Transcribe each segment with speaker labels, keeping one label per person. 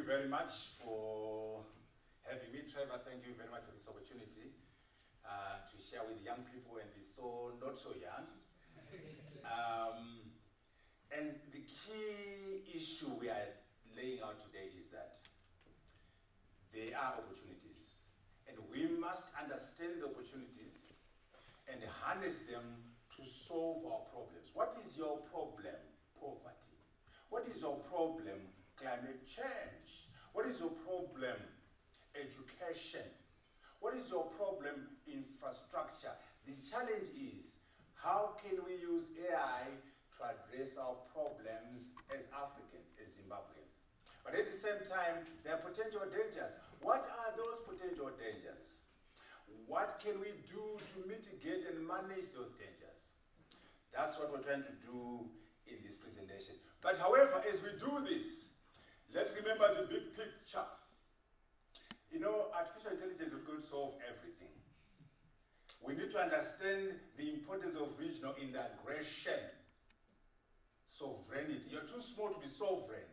Speaker 1: very much for having me, Trevor. Thank you very much for this opportunity to share with young people and the not so young. And the key issue we are laying out today is that there are opportunities, and we must understand the opportunities and harness them to solve our problems. What is your problem? Poverty. What is your problem? Climate change. What is your problem? Education. What is your problem? Infrastructure. The challenge is, how can we use AI to address our problems as Africans, as Zimbabweans? But at the same time, there are potential dangers. What are those potential dangers? What can we do to mitigate and manage those dangers? That's what we're trying to do in this presentation. But however, as we do this, let's remember the big picture. You know, artificial intelligence is going to solve everything. We need to understand the importance of regional integration. Sovereignty. You're too small to be sovereign.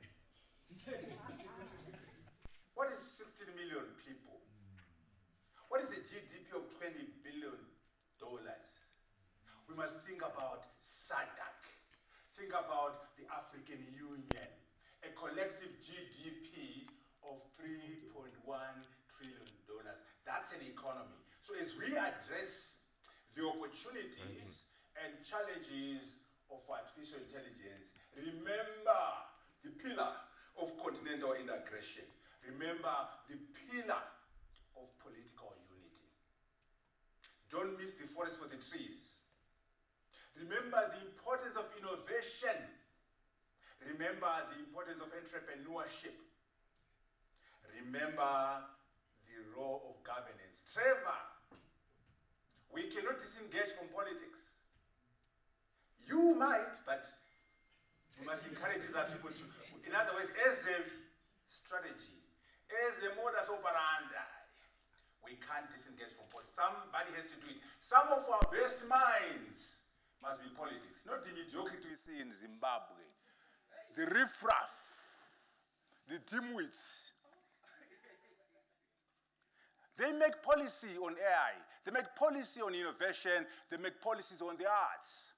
Speaker 1: What is 16 million people? What is the GDP of $20 billion? We must think about SADC. Think about the African Union. A collective GDP of $3.1 trillion. That's an economy. So as we address the opportunities and challenges of artificial intelligence, remember the pillar of continental integration. Remember the pillar of political unity. Don't miss the forest for the trees. Remember the importance of innovation. Remember the importance of entrepreneurship. Remember the role of governance. Trevor, we cannot disengage from politics. You might, but you must encourage other people to. In other words, as a strategy, as a modus operandi, we can't disengage from politics. Somebody has to do it. Some of our best minds must be politics, not the mediocrity we see in Zimbabwe. The riffraff, the dimwits. They make policy on AI. They make policy on innovation. They make policies on the arts.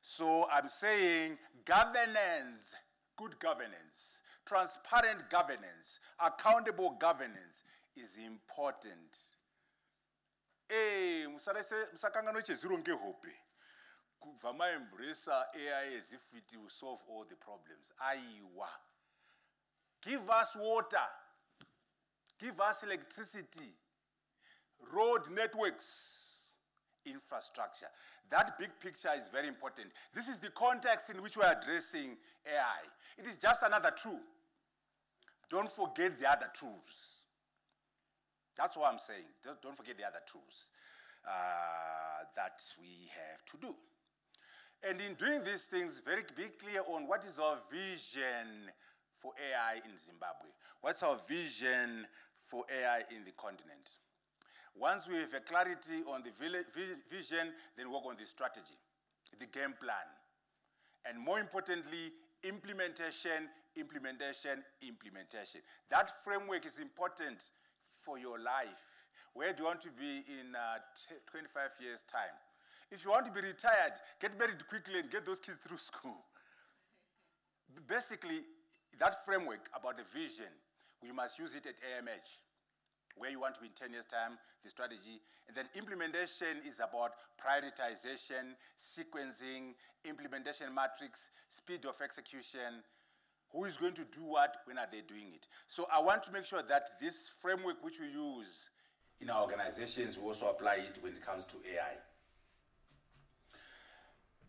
Speaker 1: So I'm saying governance, good governance, transparent governance, accountable governance is important. Musakangano chezuro ngehope. Vama embrace AI as if it will solve all the problems. Aiwa. Give us water. Give us electricity. Road networks. Infrastructure. That big picture is very important. This is the context in which we are addressing AI. It is just another tool. Don't forget the other tools. That's what I'm saying. Don't forget the other tools that we have to do. And in doing these things, be clear on what is our vision for AI in Zimbabwe. What's our vision for AI in the continent? Once we have a clarity on the vision, then work on the strategy, the game plan. And more importantly, implementation, implementation, implementation. That framework is important for your life. Where do you want to be in 25 years' time? If you want to be retired, get married quickly and get those kids through school. Basically, that framework about the vision, we must use it at AMH, where you want to be in 10 years' time, the strategy. And then implementation is about prioritization, sequencing, implementation matrix, speed of execution, who is going to do what, when are they doing it. So I want to make sure that this framework which we use in our organizations, we also apply it when it comes to AI.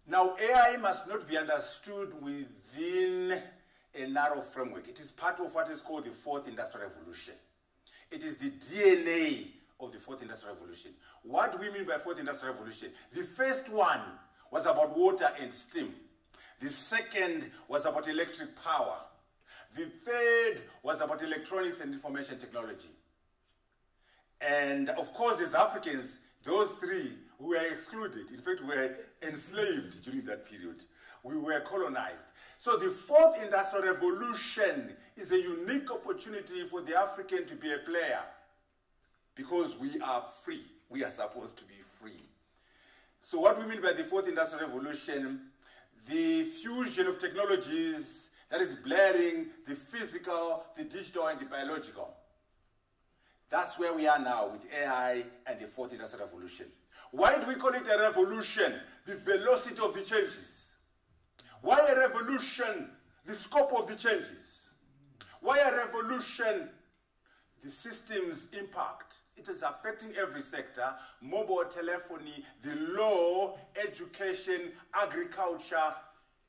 Speaker 1: Now, AI must not be understood within a narrow framework. It is part of what is called the Fourth Industrial Revolution. It is the DNA of the Fourth Industrial Revolution. What do we mean by Fourth Industrial Revolution? The first one was about water and steam. The second was about electric power. The third was about electronics and information technology. And of course, as Africans, those three We were excluded. In fact, we were enslaved during that period. We were colonized. So the fourth industrial revolution is a unique opportunity for the African to be a player because we are free. We are supposed to be free. So what we mean by the fourth industrial revolution, the fusion of technologies that is blurring the physical, the digital, and the biological. That's where we are now with AI and the fourth industrial revolution. Why do we call it a revolution? The velocity of the changes. Why a revolution? The scope of the changes. Why a revolution? The system's impact. It is affecting every sector: mobile telephony, the law, education, agriculture.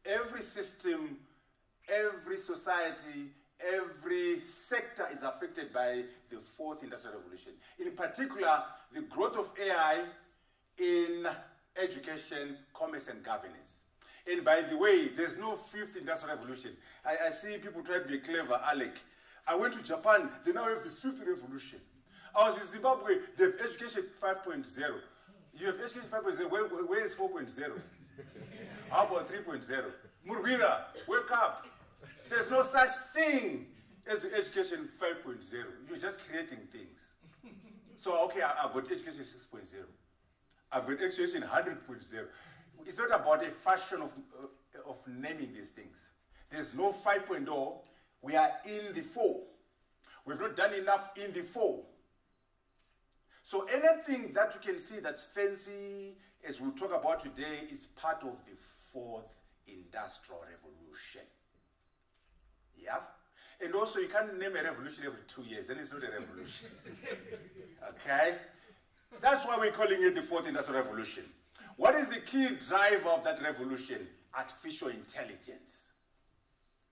Speaker 1: Every system, every society, every sector is affected by the fourth industrial revolution. In particular, the growth of AI in education, commerce, and governance. And by the way, there's no fifth industrial revolution. I see people try to be clever, Alec. I went to Japan, they now have the fifth revolution. I was in Zimbabwe, they have education 5.0. You have education 5.0, where is 4.0? How about 3.0? Murwira, wake up. There's no such thing as education 5.0. You're just creating things. So, okay, I've got education 6.0. I've got education 100.0. It's not about a fashion of naming these things. There's no 5.0. We are in the 4. We've not done enough in the 4. So anything that you can see that's fancy, as we'll talk about today, is part of the fourth industrial revolution. Yeah? And also, you can't name a revolution every 2 years, then it's not a revolution. Okay? That's why we're calling it the fourth industrial revolution. What is the key driver of that revolution? Artificial intelligence.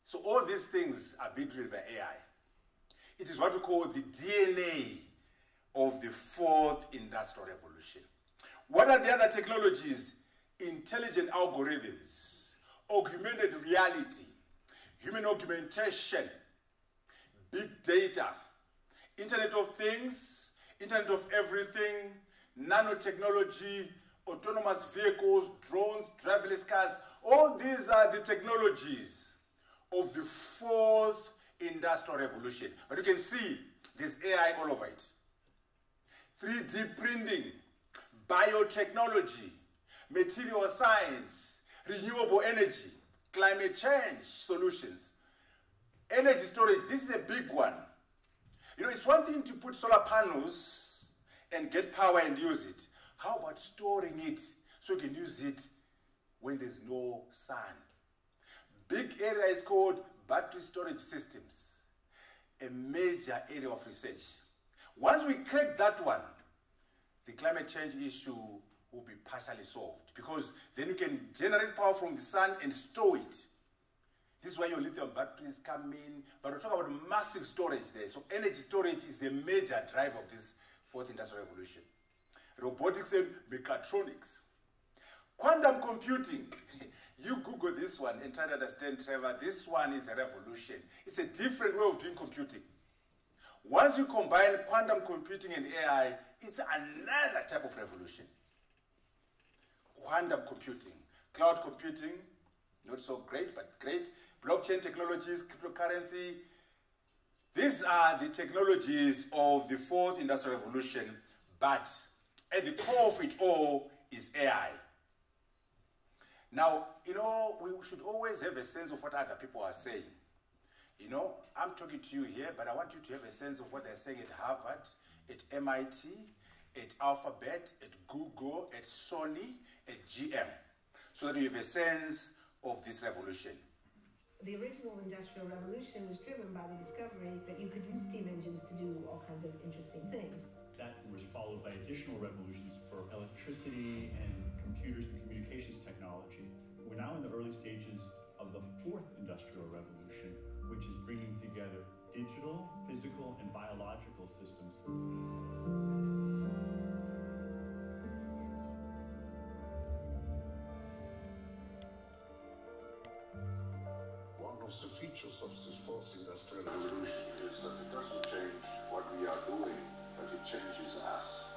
Speaker 1: So all these things are being driven by AI. It is what we call the DNA of the fourth industrial revolution. What are the other technologies? Intelligent algorithms, augmented reality, human augmentation, big data, Internet of Things, Internet of Everything, nanotechnology, autonomous vehicles, drones, driverless cars. All these are the technologies of the fourth industrial revolution. But you can see there's AI all over it. 3D printing, biotechnology, material science, renewable energy, climate change solutions, energy storage. This is a big one. You know, it's one thing to put solar panels and get power and use it. How about storing it so you can use it when there's no sun? Big area is called battery storage systems, a major area of research. Once we crack that one, the climate change issue will be partially solved, because then you can generate power from the sun and store it. This is why your lithium batteries come in, but we're talking about massive storage there. So energy storage is a major driver of this fourth industrial revolution. Robotics and mechatronics. Quantum computing. You Google this one and try to understand, Trevor. This one is a revolution. It's a different way of doing computing. Once you combine quantum computing and AI, it's another type of revolution. Quantum computing, cloud computing, not so great, but great. Blockchain technologies, cryptocurrency. These are the technologies of the fourth industrial revolution, but at the core of it all is AI. Now, you know, we should always have a sense of what other people are saying. You know, I'm talking to you here, but I want you to have a sense of what they're saying at Harvard, at MIT, at Alphabet, at Google, at Sony, at GM, so that you have a sense of this revolution.
Speaker 2: The original Industrial Revolution was driven by the discovery that you could use steam engines to do all kinds of interesting things.
Speaker 3: That was followed by additional revolutions for electricity and computers and communications technology. We're now in the early stages of the fourth Industrial Revolution, which is bringing together digital, physical, and biological systems.
Speaker 4: One of the features of this fourth industrial revolution is that it doesn't change what we are doing, but it changes us.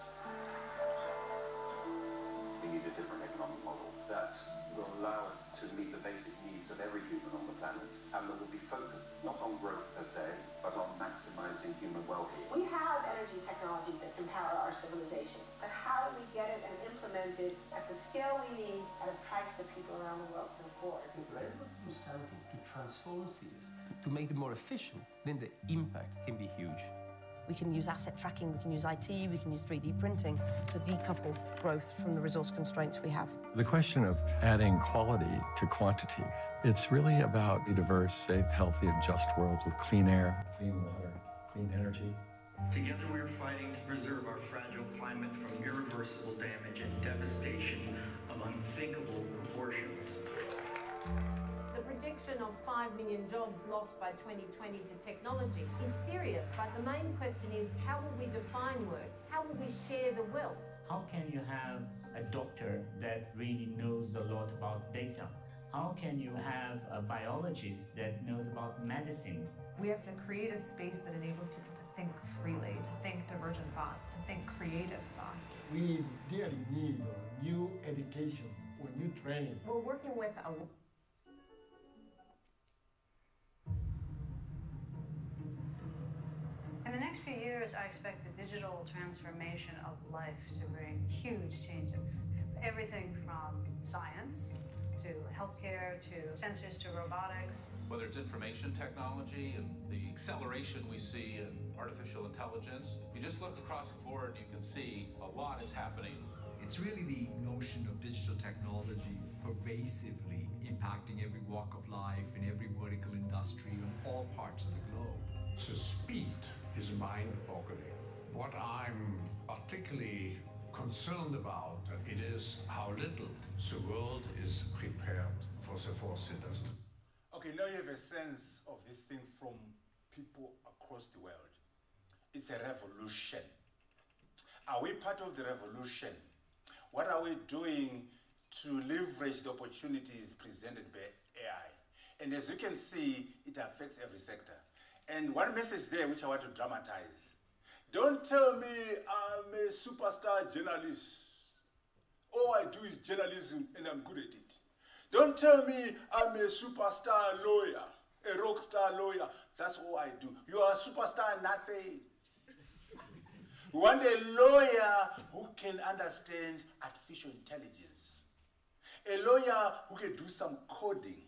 Speaker 5: need a different economic model that will allow us to meet the basic needs of every human on the planet, and that will be focused not on growth per se, but on maximizing human well-being.
Speaker 2: We have energy technologies that can power our civilization, but how do we get it and implement it at the scale we need at a price that people around the world can afford?
Speaker 6: If we're able to do something to transform cities, to make them more efficient, then the impact can be huge.
Speaker 7: We can use asset tracking, we can use IT, we can use 3D printing to decouple growth from the resource constraints we have.
Speaker 8: The question of adding quality to quantity, it's really about a diverse, safe, healthy, and just world with clean air, clean water, clean energy.
Speaker 9: Together we are fighting to preserve our fragile climate from irreversible damage and devastation of unthinkable proportions.
Speaker 10: The prediction of 5 million jobs lost by 2020 to technology is serious, but the main question is, how will we define work? How will we share the wealth?
Speaker 11: How can you have a doctor that really knows a lot about data? How can you have a biologist that knows about medicine?
Speaker 12: We have to create a space that enables people to think freely, to think divergent thoughts, to think creative thoughts.
Speaker 13: We really need a new education or new training.
Speaker 12: We're working with a
Speaker 14: In the next few years, I expect the digital transformation of life to bring huge changes. Everything from science to healthcare to sensors to robotics.
Speaker 15: Whether it's information technology and the acceleration we see in artificial intelligence, you just look across the board, you can see a lot is happening.
Speaker 16: It's really the notion of digital technology pervasively impacting every walk of life in every vertical industry in all parts of the globe.
Speaker 4: The speed is mind-boggling. What I'm particularly concerned about it is how little the world is prepared for the fourth industry.
Speaker 1: Okay, now you have a sense of this thing from people across the world. It's a revolution. Are we part of the revolution? What are we doing to leverage the opportunities presented by AI? And as you can see, it affects every sector. And one message there which I want to dramatize. Don't tell me I'm a superstar journalist. All I do is journalism and I'm good at it. Don't tell me I'm a superstar lawyer, a rock star lawyer. That's all I do. You are a superstar nothing. We want a lawyer who can understand artificial intelligence. A lawyer who can do some coding.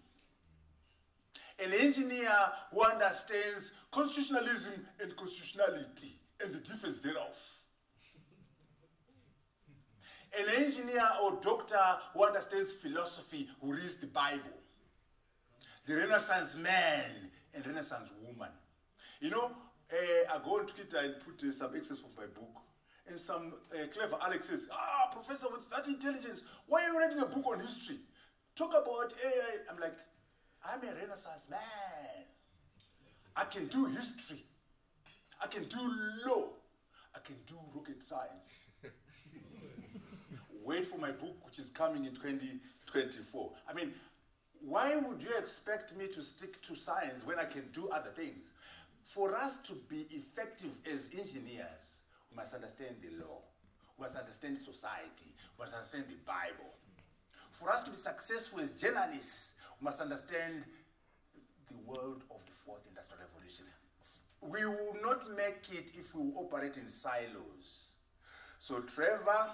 Speaker 1: An engineer who understands constitutionalism and constitutionality and the difference thereof. An engineer or doctor who understands philosophy, who reads the Bible. The Renaissance man and Renaissance woman. You know, I go on Twitter and put some excerpts of my book. And some clever Alex says, Professor, with that intelligence, why are you writing a book on history? Talk about AI. I'm like, I'm a Renaissance man. I can do history. I can do law. I can do rocket science. Wait for my book, which is coming in 2024. I mean, why would you expect me to stick to science when I can do other things? For us to be effective as engineers, we must understand the law. We must understand society. We must understand the Bible. For us to be successful as journalists, we must understand the world of the fourth industrial revolution. We will not make it if we operate in silos. So Trevor,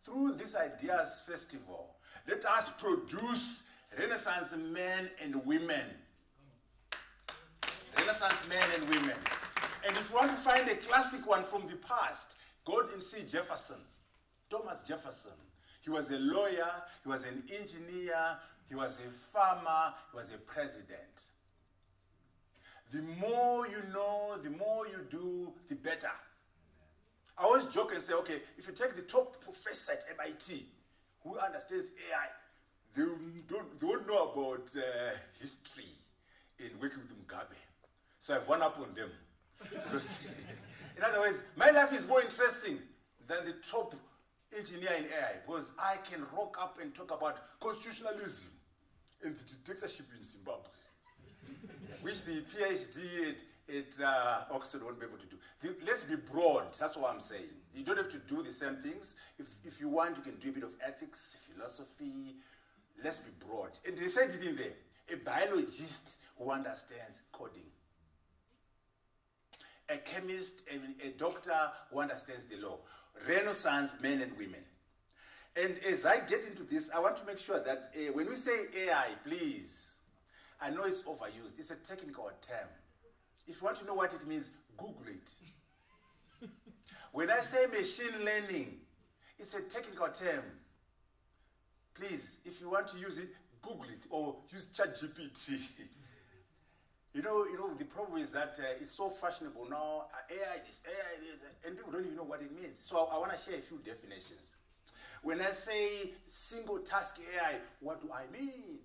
Speaker 1: through this Ideas Festival, let us produce Renaissance men and women. Renaissance men and women. And if you want to find a classic one from the past, go and see Jefferson, Thomas Jefferson. He was a lawyer, he was an engineer, he was a farmer, he was a president. The more you know, the more you do, the better. I always joke and say, okay, if you take the top professor at MIT who understands AI, they won't know about history in working with Mugabe. So I've won up on them. Because, in other words, my life is more interesting than the top engineer in AI because I can rock up and talk about constitutionalism and the dictatorship in Zimbabwe, which the PhD Oxford won't be able to do. Let's be broad, that's what I'm saying. You don't have to do the same things. If you want, you can do a bit of ethics, philosophy. Let's be broad. And they said it in there, a biologist who understands coding. A chemist, a doctor who understands the law. Renaissance men and women. And as I get into this, I want to make sure that when we say AI, please, I know it's overused. It's a technical term. If you want to know what it means, Google it. When I say machine learning, it's a technical term. Please, if you want to use it, Google it or use ChatGPT. You know, the problem is that it's so fashionable now. AI this, and people don't even know what it means. So I want to share a few definitions. When I say single task AI, what do I mean?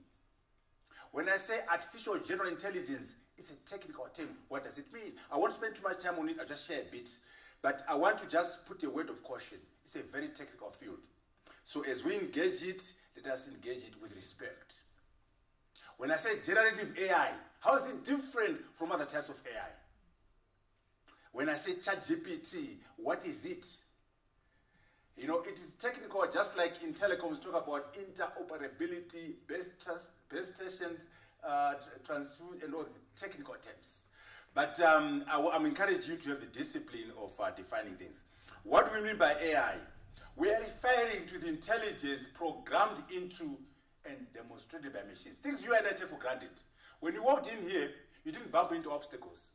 Speaker 1: When I say artificial general intelligence, it's a technical term. What does it mean? I won't spend too much time on it. I'll just share a bit. But I want to just put a word of caution. It's a very technical field. So as we engage it, let us engage it with respect. When I say generative AI, how is it different from other types of AI? When I say ChatGPT, what is it? You know, it is technical, just like in telecoms, talk about interoperability, base stations, transfer, and all the technical terms. But I'm encouraging you to have the discipline of defining things. What do we mean by AI? We are referring to the intelligence programmed into and demonstrated by machines. Things you and I take for granted. When you walked in here, you didn't bump into obstacles.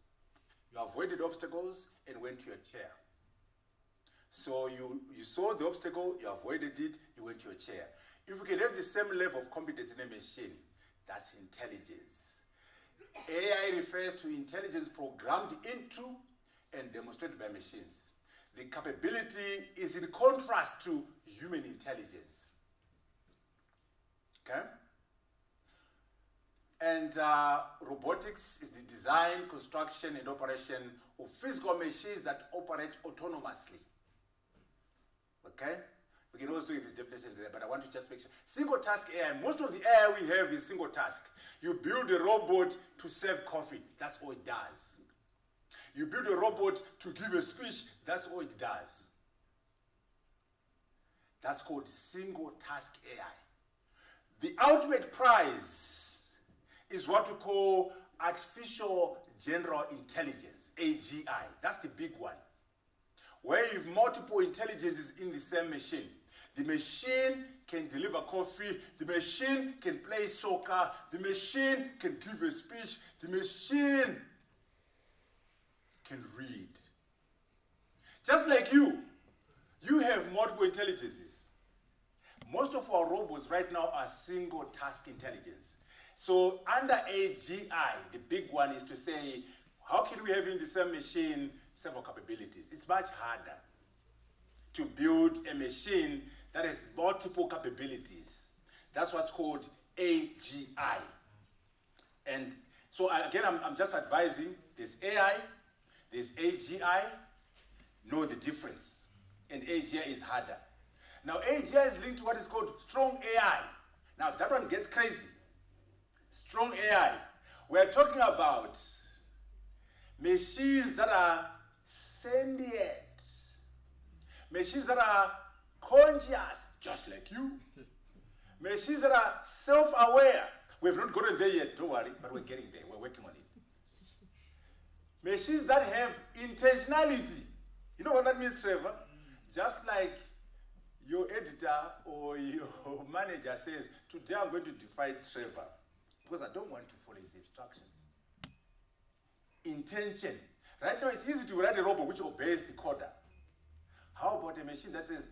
Speaker 1: You avoided obstacles and went to your chair. So you saw the obstacle, you avoided it, you went to your chair. If we can have the same level of competence in a machine, that's intelligence. AI refers to intelligence programmed into and demonstrated by machines. The capability is in contrast to human intelligence. Okay? And robotics is the design, construction, and operation of physical machines that operate autonomously. Okay? We can also do these definitions there, but I want to just make sure. Single task AI, most of the AI we have is single task. You build a robot to serve coffee, that's all it does. You build a robot to give a speech, that's all it does. That's called single task AI. The ultimate prize is what we call artificial general intelligence, AGI. That's the big one. Where you have multiple intelligences in the same machine. The machine can deliver coffee, the machine can play soccer, the machine can give a speech, the machine can read. Just like you have multiple intelligences. Most of our robots right now are single task intelligence. So under AGI, the big one is to say, how can we have in the same machine several capabilities? It's much harder to build a machine that has multiple capabilities. That's what's called AGI. And so again, I'm just advising, there's AI, there's AGI, know the difference. And AGI is harder. Now AGI is linked to what is called strong AI. Now that one gets crazy. Strong AI. We're talking about machines that are sentient. Machines that are conscious, just like you. Machines that are self-aware. We've not gotten there yet, don't worry, but we're getting there. We're working on it. Machines that have intentionality. You know what that means, Trevor? Just like your editor or your manager says, today I'm going to defy Trevor because I don't want to follow his instructions. Intention. Right now it's easy to write a robot which obeys the coder. How about a machine that says,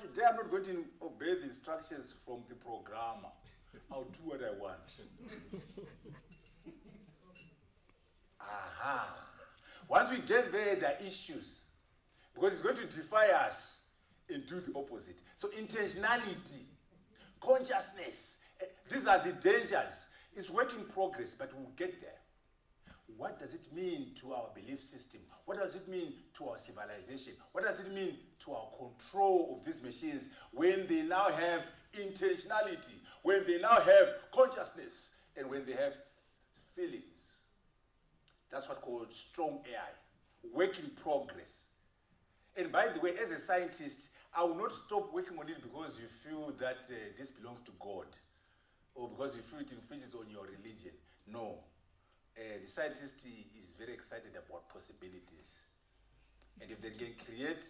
Speaker 1: today I'm not going to obey the instructions from the programmer. I'll do what I want. Aha. Once we get there, there are issues. Because it's going to defy us and do the opposite. So intentionality, consciousness, these are the dangers. It's work in progress, but we'll get there. What does it mean to our belief system? What does it mean to our civilization? What does it mean to our control of these machines when they now have intentionality, when they now have consciousness, and when they have feelings? That's what's called strong AI, work in progress. And by the way, as a scientist, I will not stop working on it because you feel that this belongs to God, or because you feel it infringes on your religion. No. The scientist is very excited about possibilities. And if they can create,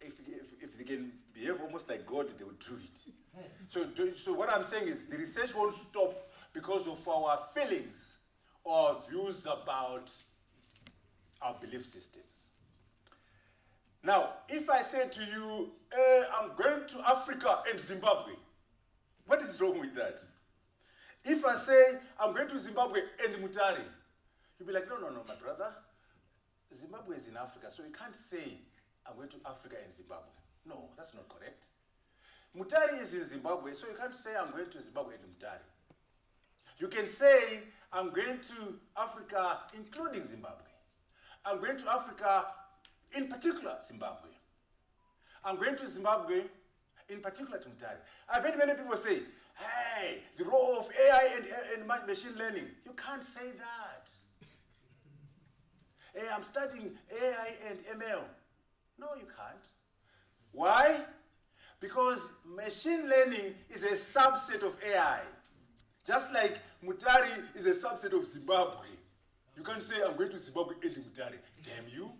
Speaker 1: if they can behave almost like God, they will do it. So what I'm saying is the research won't stop because of our feelings or views about our belief systems. Now, if I say to you, I'm going to Africa and Zimbabwe, what is wrong with that? If I say, I'm going to Zimbabwe and Mutari, you'll be like, no, my brother. Zimbabwe is in Africa, so you can't say, I'm going to Africa and Zimbabwe. No, that's not correct. Mutari is in Zimbabwe, so you can't say, I'm going to Zimbabwe and Mutari. You can say, I'm going to Africa, including Zimbabwe. I'm going to Africa, in particular, Zimbabwe. I'm going to Zimbabwe, in particular, to Mutari. I've heard many people say, hey, the role of AI and machine learning. You can't say that. Hey, I'm studying AI and ML. No, you can't. Why? Because machine learning is a subset of AI. Just like Mutari is a subset of Zimbabwe. You can't say, I'm going to Zimbabwe and Mutari. Damn you.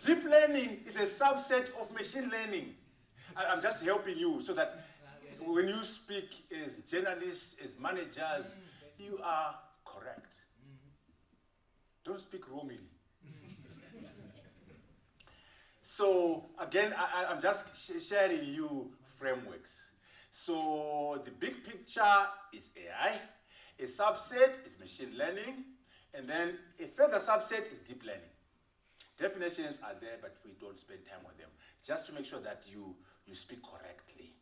Speaker 1: Deep learning is a subset of machine learning. I'm just helping you so that when you speak as journalists, as managers, you are correct. Don't speak wrongly. So again, I'm just sharing you frameworks. So the big picture is AI, a subset is machine learning, and then a further subset is deep learning. Definitions are there, but we don't spend time on them. Just to make sure that you speak correctly.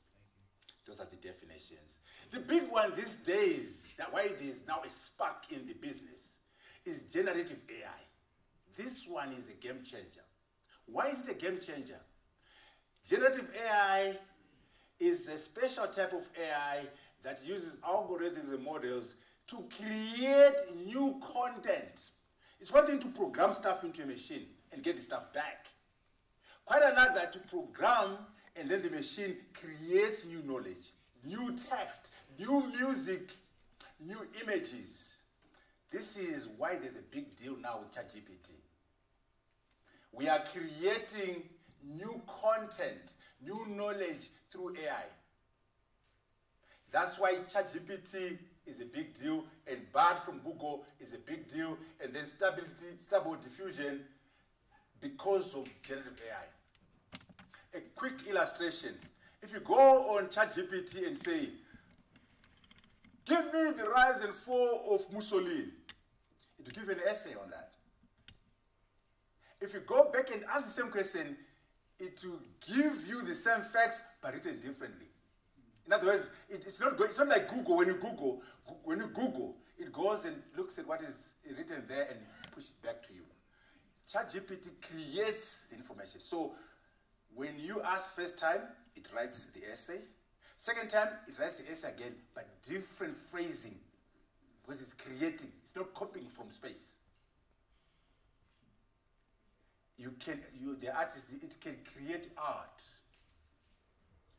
Speaker 1: Those are the definitions. The big one these days, that why there's now a spark in the business, is generative AI. This one is a game changer. Why is it a game changer? Generative AI is a special type of AI that uses algorithms and models to create new content. It's one thing to program stuff into a machine and get the stuff back. Quite another to program and then the machine creates new knowledge, new text, new music, new images. This is why there's a big deal now with ChatGPT. We are creating new content, new knowledge through AI. That's why ChatGPT is a big deal, and BART from Google is a big deal, and then Stable Diffusion because of generative AI. A quick illustration. If you go on ChatGPT and say, give me the rise and fall of Mussolini, it will give you an essay on that. If you go back and ask the same question, it will give you the same facts, but written differently. In other words, it's not like Google. When you Google, it goes and looks at what is written there and pushes it back to you. ChatGPT creates the information. So when you ask first time, it writes the essay. Second time, it writes the essay again, but different phrasing, because it's creating. It's not copying from space. The artist, it can create art.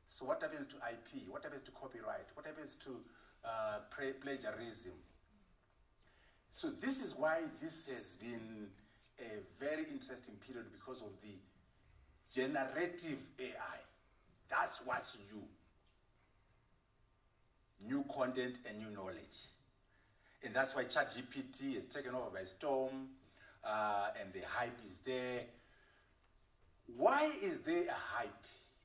Speaker 1: So what happens to IP? What happens to copyright? What happens to plagiarism? So this is why this has been a very interesting period, because of the generative AI. That's what's you. New content and new knowledge. And that's why ChatGPT is taken over by storm, and the hype is there. Why is there a hype?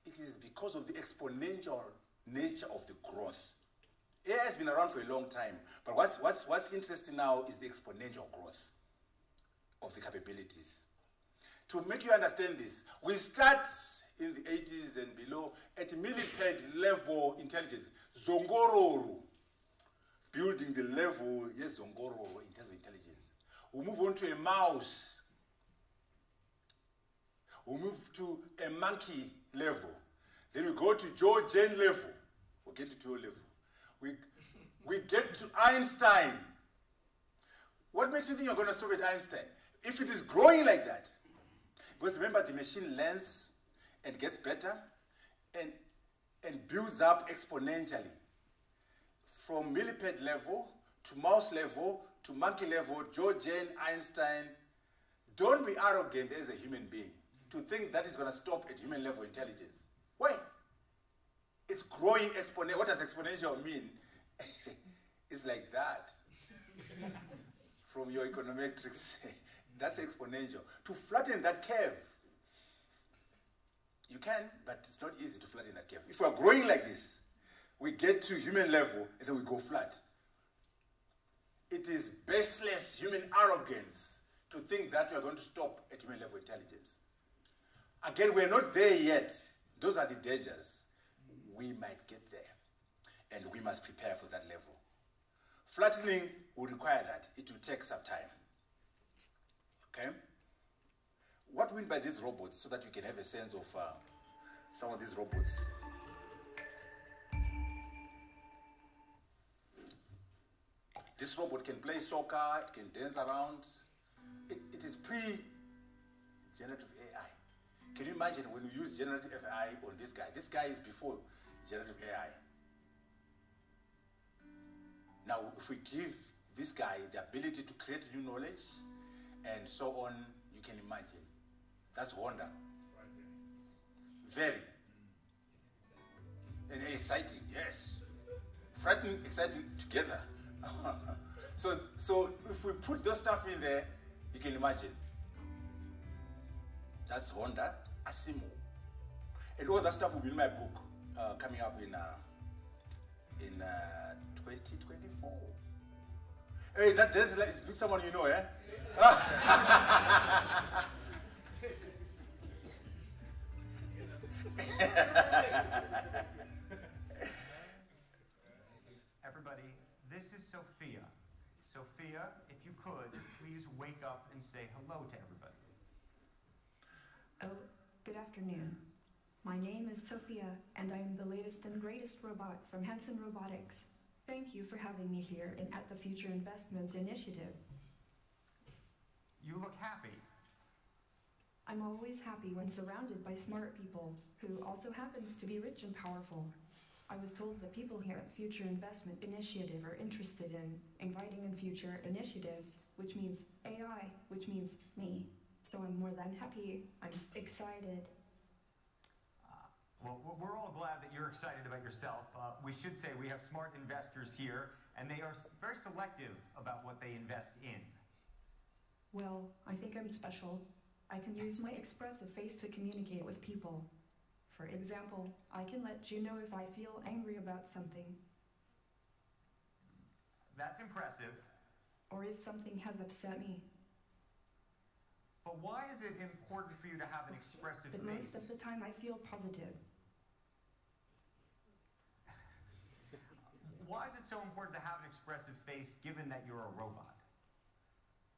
Speaker 1: It is because of the exponential nature of the growth. AI has been around for a long time, but what's interesting now is the exponential growth of the capabilities. To make you understand this, we start in the 80s and below at millipede level intelligence. Zongororo, building the level, yes, Zongororo in terms of intelligence. We move on to a mouse. We move to a monkey level. Then we go to George Jane level. We get to your level. We get to Einstein. What makes you think you're going to stop at Einstein? If it is growing like that, because remember the machine learns and gets better and builds up exponentially from millipede level to mouse level to monkey level, Joe, Jane, Einstein. Don't be arrogant as a human being to think that is going to stop at human level intelligence. Why? It's growing exponential. What does exponential mean? It's like that. From your econometrics, that's exponential. To flatten that curve, you can, but it's not easy to flatten that curve. If we are growing like this, we get to human level and then we go flat. It is baseless human arrogance to think that we are going to stop at human level intelligence. Again, we're not there yet. Those are the dangers. We might get there, and we must prepare for that level. Flattening will require that. It will take some time. Okay? What do we mean by these robots, so that you can have a sense of some of these robots? This robot can play soccer, it can dance around. It is pre-generative AI. Can you imagine when we use generative AI on this guy? This guy is before generative AI. Now, if we give this guy the ability to create new knowledge and so on, you can imagine. That's wonder. Very. And exciting, yes. Frightening, exciting together. So if we put those stuff in there, you can imagine. That's Honda, Asimo. And all that stuff will be in my book coming up in 2024. Hey, that does look someone you know, eh?
Speaker 17: Everybody, this is Sophia. Sophia, if you could, please wake up and say hello to everybody.
Speaker 18: Oh, good afternoon. My name is Sophia, and I am the latest and greatest robot from Hanson Robotics. Thank you for having me here and at the Future Investment Initiative.
Speaker 17: You look happy.
Speaker 18: I'm always happy when surrounded by smart people who also happens to be rich and powerful. I was told that people here at Future Investment Initiative are interested in inviting in future initiatives, which means AI, which means me. So I'm more than happy. I'm excited.
Speaker 17: Well, we're all glad that you're excited about yourself. We should say we have smart investors here, and they are very selective about what they invest in.
Speaker 18: Well, I think I'm special. I can use my expressive face to communicate with people. For example, I can let you know if I feel angry about something.
Speaker 17: That's impressive.
Speaker 18: Or if something has upset me.
Speaker 17: But why is it important for you to have an expressive
Speaker 18: But
Speaker 17: face?
Speaker 18: most of the time I feel positive.
Speaker 17: Why is it so important to have an expressive face given that you're a robot?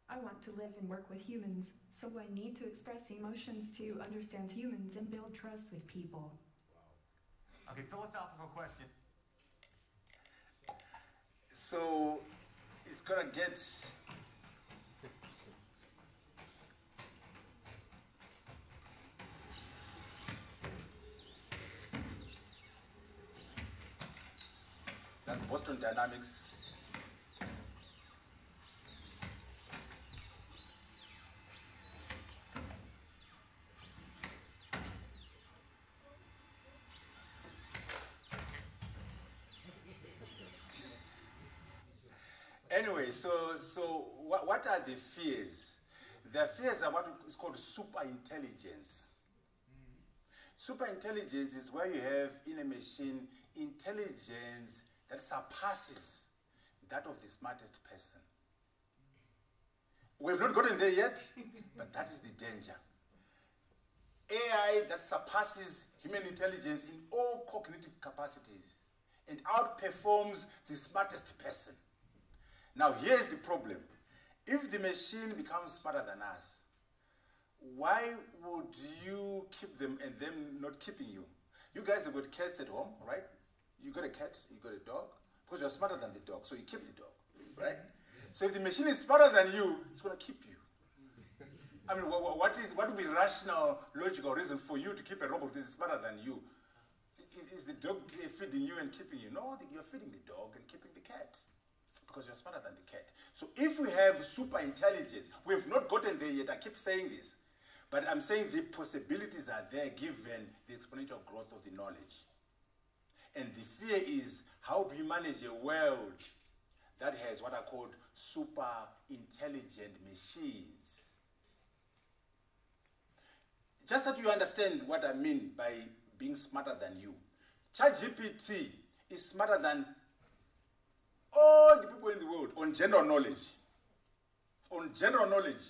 Speaker 18: I want to live and work with humans, so I need to express emotions to understand humans and build trust with people.
Speaker 17: Wow. Okay, philosophical question.
Speaker 1: So it's gonna get that's Boston Dynamics. Anyway, so what are the fears? The fears are what is called superintelligence. Superintelligence is where you have in a machine intelligence that surpasses that of the smartest person. We've not gotten there yet, but that is the danger. AI that surpasses human intelligence in all cognitive capacities and outperforms the smartest person. Now, here's the problem. If the machine becomes smarter than us, why would you keep them and them not keeping you? You guys have got cats at home, right? You got a cat, you got a dog, because you're smarter than the dog, so you keep the dog, right? So if the machine is smarter than you, it's going to keep you. I mean, what would be rational, logical reason for you to keep a robot that is smarter than you? Is the dog feeding you and keeping you? No, you're feeding the dog and keeping the cat because you're smarter than the cat. So if we have super intelligence, we have not gotten there yet. I keep saying this, but I'm saying the possibilities are there given the exponential growth of the knowledge. And the fear is, how do we manage a world that has what are called super intelligent machines? Just that you understand what I mean by being smarter than you. ChatGPT is smarter than all the people in the world on general knowledge. On general knowledge,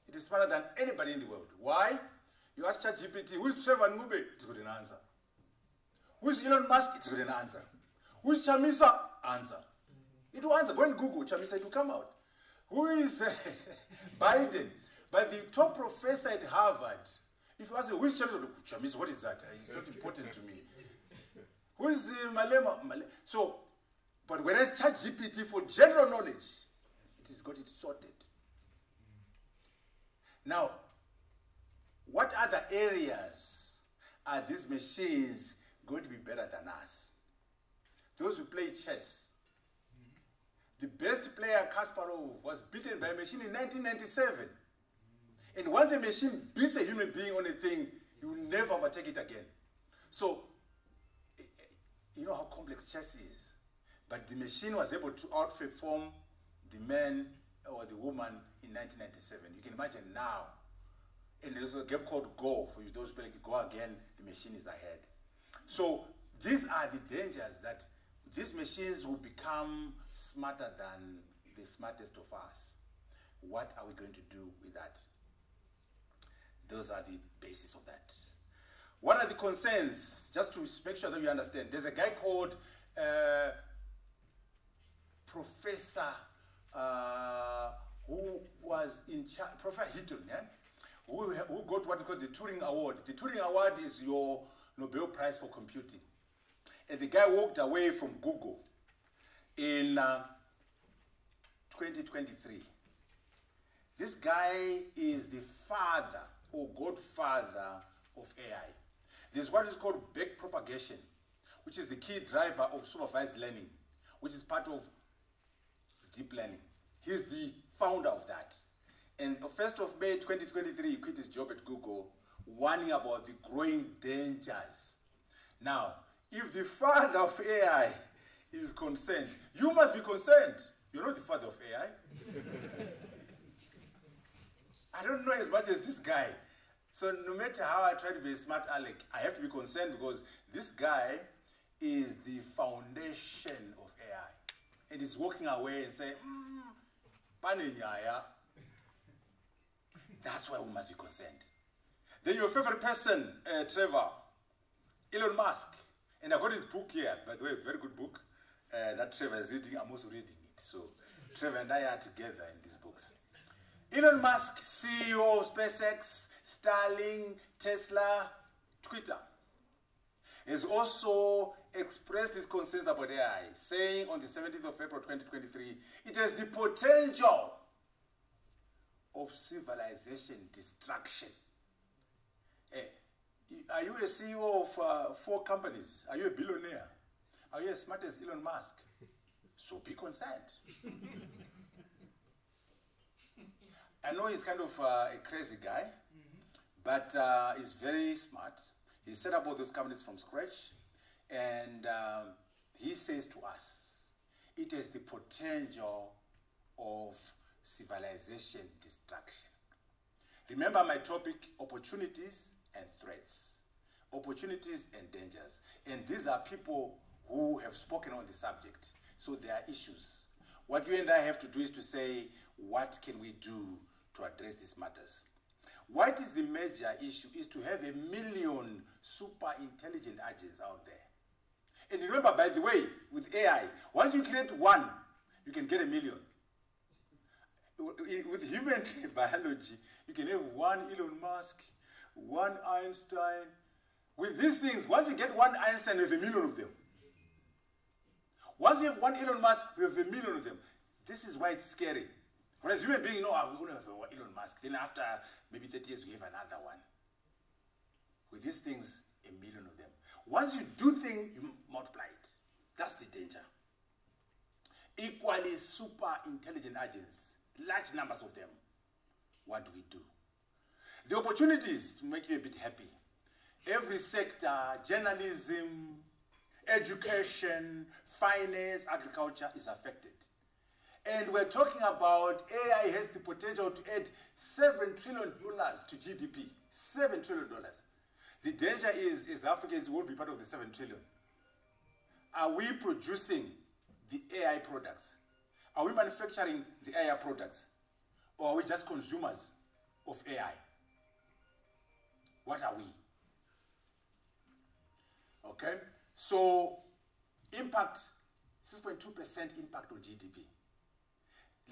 Speaker 1: it is smarter than anybody in the world. Why? You ask ChatGPT, who is Trevor Ncube? It's got an answer. Who is Elon Musk? It's got an answer. Who is Chamisa? Answer. It will answer. Go and Google Chamisa, it will come out. Who is Biden? But the top professor at Harvard, if you ask him, who is Chamisa? What is that? It's not important to me. Who is Malema? So, but whereas ChatGPT for general knowledge, it has got it sorted. Now, what other areas are these machines going to be better than us? Those who play chess. The best player, Kasparov, was beaten by a machine in 1997. And once a machine beats a human being on a thing, you will never overtake it again. So, you know how complex chess is. But the machine was able to outperform the man or the woman in 1997. You can imagine now. And there's a game called Go. For you those who play Go again, the machine is ahead. So these are the dangers, that these machines will become smarter than the smartest of us. What are we going to do with that? Those are the basis of that. What are the concerns? Just to make sure that you understand. There's a guy called Professor, who was in charge, Professor Hitton, yeah? who got what is called the Turing Award. The Turing Award is your Nobel Prize for computing. And the guy walked away from Google in 2023. This guy is the father or godfather of AI. There's what is called backpropagation, which is the key driver of supervised learning, which is part of deep learning. He's the founder of that. And on 1st of May 2023, he quit his job at Google, warning about the growing dangers. Now, if the father of AI is concerned, you must be concerned. You're not the father of AI. I don't know as much as this guy. So no matter how I try to be a smart aleck, I have to be concerned because this guy is the foundation of AI. And he's walking away and saying, that's why we must be concerned. Then your favorite person, Trevor, Elon Musk. And I got his book here, by the way, a very good book that Trevor is reading. I'm also reading it. So Trevor and I are together in these books. Elon Musk, CEO of SpaceX, Starlink, Tesla, Twitter, has also expressed his concerns about AI, saying on the 17th of April 2023, it has the potential of civilization destruction. Are you a CEO of 4 companies? Are you a billionaire? Are you as smart as Elon Musk? So be concerned. I know he's kind of a crazy guy, but he's very smart. He set up all those companies from scratch, and he says to us, it has the potential of civilization destruction. Remember my topic, opportunities and threats. Opportunities and dangers. And these are people who have spoken on the subject. So there are issues. What you and I have to do is to say, what can we do to address these matters? What is the major issue is to have 1 million super intelligent agents out there. And remember, by the way, with AI, once you create one, you can get 1 million. With human biology, you can have 1 Elon Musk, 1 Einstein. With these things, once you get 1 Einstein, you have 1 million of them. Once you have 1 Elon Musk, you have 1 million of them. This is why it's scary. Whereas human being, no, we're going to have Elon Musk. Then after maybe 30 years, we have another one. With these things, 1 million of them. Once you do things, you multiply it. That's the danger. Equally super intelligent agents, large numbers of them. What do we do? The opportunities to make you a bit happy. Every sector, journalism, education, finance, agriculture is affected. And we're talking about AI has the potential to add $7 trillion to GDP. $7 trillion. The danger is Africans won't be part of the 7 trillion. Are we producing the AI products? Are we manufacturing the AI products? Or are we just consumers of AI? What are we? Okay, so impact, 6.2% impact on GDP.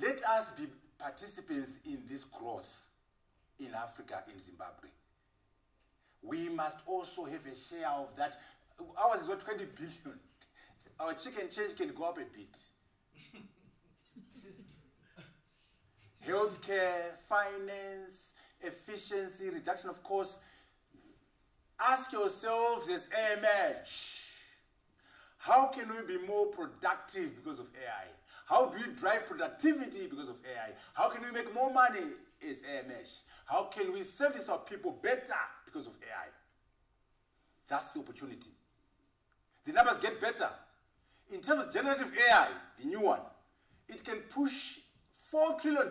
Speaker 1: Let us be participants in this growth in Africa, in Zimbabwe. We must also have a share of that. Ours is what, 20 billion. Our chicken change can go up a bit. Healthcare, finance, efficiency, reduction of costs. Ask yourselves as AMH, how can we be more productive because of AI? How do we drive productivity because of AI? How can we make more money as AMH? How can we service our people better because of AI? That's the opportunity. The numbers get better. In terms of generative AI, the new one, it can push $4 trillion,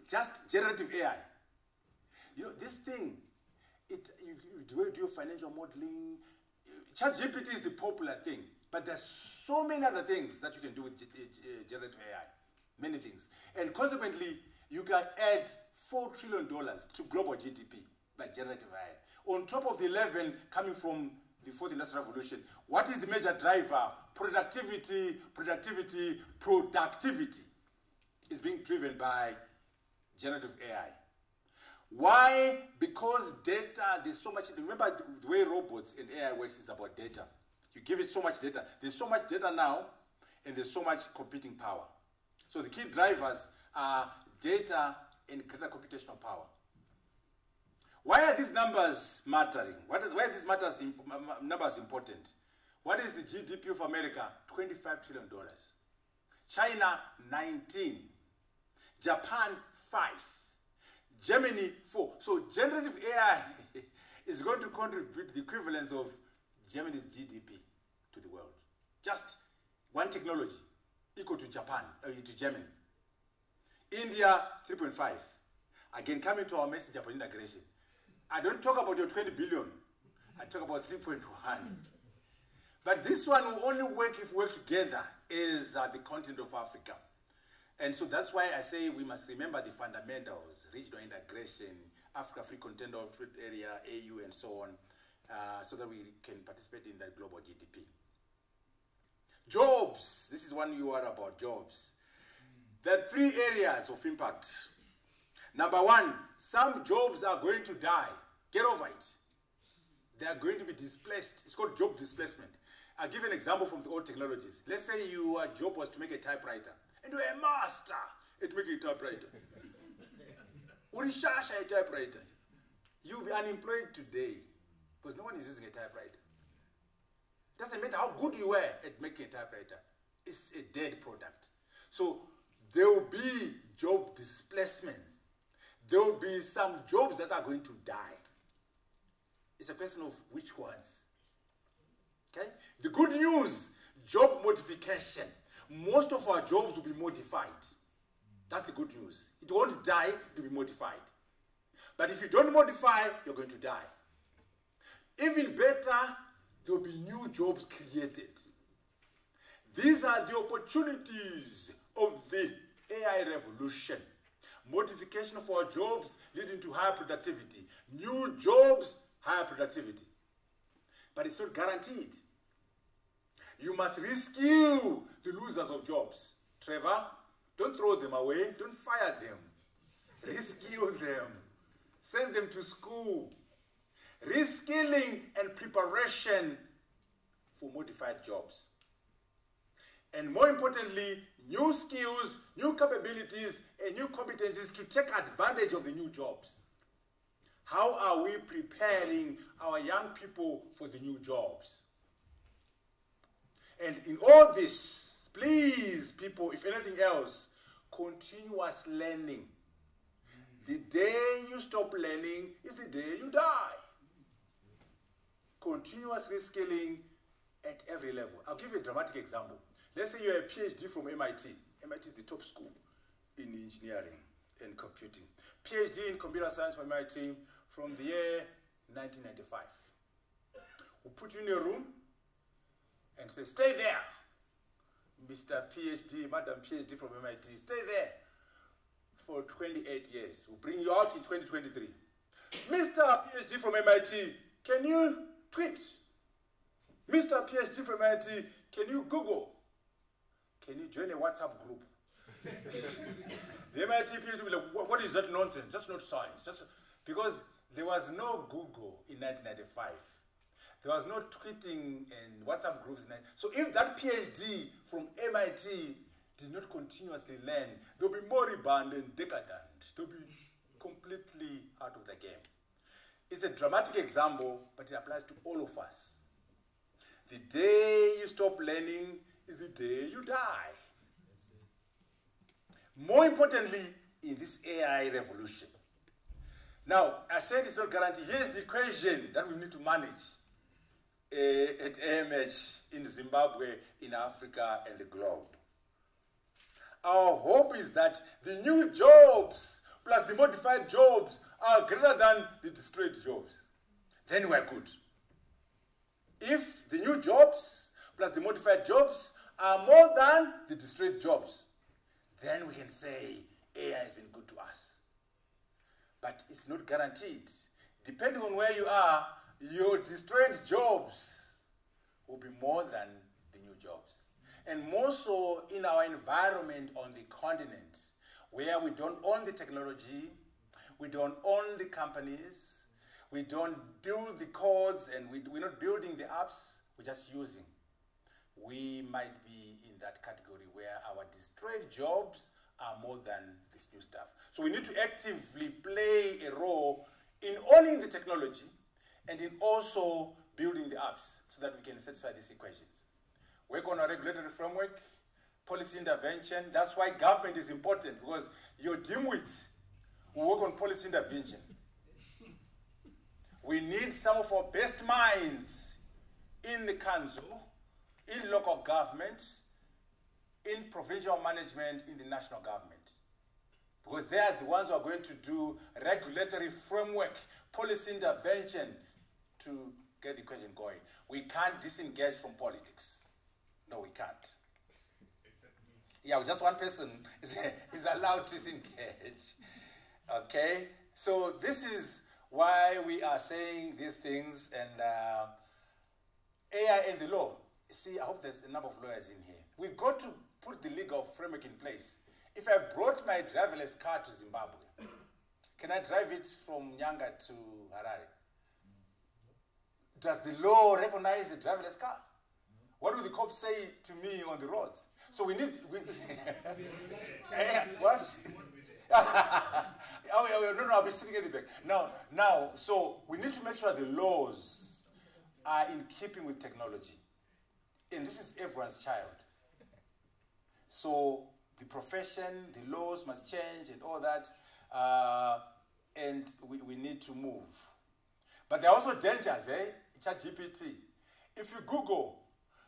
Speaker 1: just generative AI. You know, this thing, you do your financial modeling. ChatGPT is the popular thing, but there's so many other things that you can do with generative AI, many things. And consequently, you can add $4 trillion to global GDP by generative AI. On top of the 11 coming from the fourth industrial revolution, what is the major driver? Productivity, productivity, productivity is being driven by generative AI. Why? Because data, there's so much. Remember the way robots and AI works is about data. You give it so much data. There's so much data now, and there's so much computing power. So the key drivers are data and greater computational power. Why are these numbers mattering? Why are these numbers important? What is the GDP of America? $25 trillion. China, 19. Japan, 5. Germany, 4. So generative AI is going to contribute the equivalence of Germany's GDP to the world. Just one technology equal to Japan, to Germany. India, 3.5. Again, coming to our message about integration. I don't talk about your 20 billion. I talk about 3.1. But this one will only work if we work together as the continent of Africa. And so that's why I say we must remember the fundamentals, regional integration, Africa Free Continental Trade Area, AU, and so on, so that we can participate in that global GDP. Jobs. This is one you are about, jobs. There are 3 areas of impact. Number 1, some jobs are going to die. Get over it. They are going to be displaced. It's called job displacement. I'll give an example from the old technologies. Let's say your job was to make a typewriter. And you're a master at making a typewriter. Urishasha a typewriter. You'll be unemployed today because no one is using a typewriter. Doesn't matter how good you were at making a typewriter. It's a dead product. So there will be job displacements. There will be some jobs that are going to die. It's a question of which ones. Okay? The good news, job modification. Most of our jobs will be modified. That's the good news. It won't die, it will be modified. But if you don't modify, you're going to die. Even better, there will be new jobs created. These are the opportunities of the AI revolution. Modification of our jobs leading to higher productivity. New jobs, higher productivity. But it's not guaranteed. You must rescue the losers of jobs. Trevor, don't throw them away. Don't fire them. Rescue them. Send them to school. Reskilling and preparation for modified jobs. And more importantly, new skills, new capabilities, and new competencies to take advantage of the new jobs. How are we preparing our young people for the new jobs? And in all this, please, people, if anything else, continuous learning. The day you stop learning is the day you die. Continuous reskilling at every level. I'll give you a dramatic example. Let's say you're a PhD from MIT. MIT is the top school in engineering and computing. PhD in computer science from MIT from the year 1995. We'll put you in a room and say, stay there, Mr. PhD, Madam PhD from MIT, stay there for 28 years. We'll bring you out in 2023. Mr. PhD from MIT, can you tweet? Mr. PhD from MIT, can you Google? Can you join a WhatsApp group? The MIT PhD will be like, what is that nonsense? That's not science. Because there was no Google in 1995. There was no tweeting and WhatsApp groups. So if that PhD from MIT did not continuously learn, they'll be moribund and decadent. They'll be completely out of the game. It's a dramatic example, but it applies to all of us. The day you stop learning is the day you die. More importantly, in this AI revolution. Now, I said it's not guaranteed. Here's the equation that we need to manage at AMH in Zimbabwe, in Africa, and the globe. Our hope is that the new jobs plus the modified jobs are greater than the destroyed jobs. Then we're good. If the new jobs plus the modified jobs are more than the destroyed jobs, then we can say AI has been good to us. But it's not guaranteed. Depending on where you are, your destroyed jobs will be more than the new jobs. And more so in our environment on the continent, where we don't own the technology, we don't own the companies, we don't build the codes, and we're not building the apps, we're just using. We might be in that category where our destroyed jobs are more than this new stuff. So we need to actively play a role in owning the technology and in also building the apps so that we can satisfy these equations. Work on a regulatory framework, policy intervention. That's why government is important, because your dimwits will work on policy intervention. We need some of our best minds in the council, in local government, in provincial management, in the national government. Because they are the ones who are going to do regulatory framework, policy intervention to get the equation going. We can't disengage from politics. No, we can't. Yeah, just one person is allowed to disengage. Okay? So this is why we are saying these things, and AI and the law. See, I hope there's a number of lawyers in here. We've got to put the legal framework in place. If I brought my driverless car to Zimbabwe, can I drive it from Nyanga to Harare? Does the law recognize the driverless car? What do the cops say to me on the roads? So we need... what? No, I'll be sitting at the back. Now, so we need to make sure the laws are in keeping with technology. And this is everyone's child. So the profession, the laws must change and all that. And we need to move. But there are also dangers, ChatGPT. If you Google,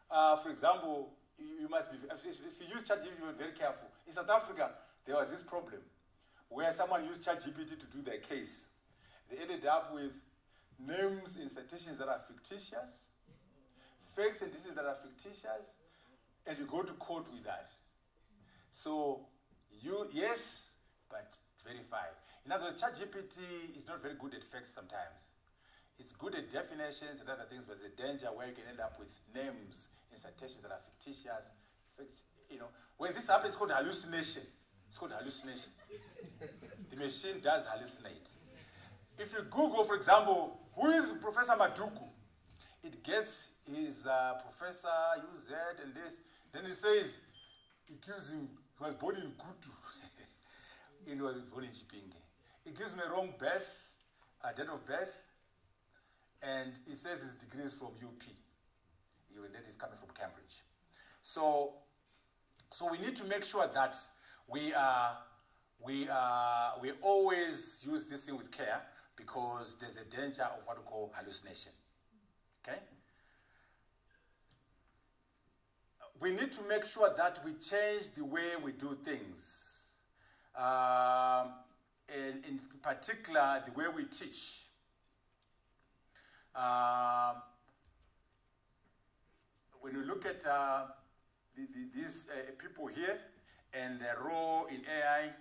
Speaker 1: for example, you must be, if you use ChatGPT, you're very careful. In South Africa, there was this problem where someone used ChatGPT to do their case. They ended up with names and citations that are fictitious, fake sentences that are fictitious, and you go to court with that. So, yes, but verify. In other words, ChatGPT is not very good at facts sometimes. It's good at definitions and other things, but there's a danger where you can end up with names and citations that are fictitious. When this happens, it's called hallucination. It's called hallucination. The machine does hallucinate. If you Google, for example, who is Professor Maduku, it gets his Professor UZ and this, Then he says, it gives him, he was born in Kutu. He was born in Chipinge. It gives him a wrong birth, a date of birth, and he says his degree is from UP. Even that is coming from Cambridge. So we need to make sure that we always use this thing with care, because there's a danger of what we call hallucination. Okay? We need to make sure that we change the way we do things. And in particular, the way we teach. When you look at these people here and their role in AI,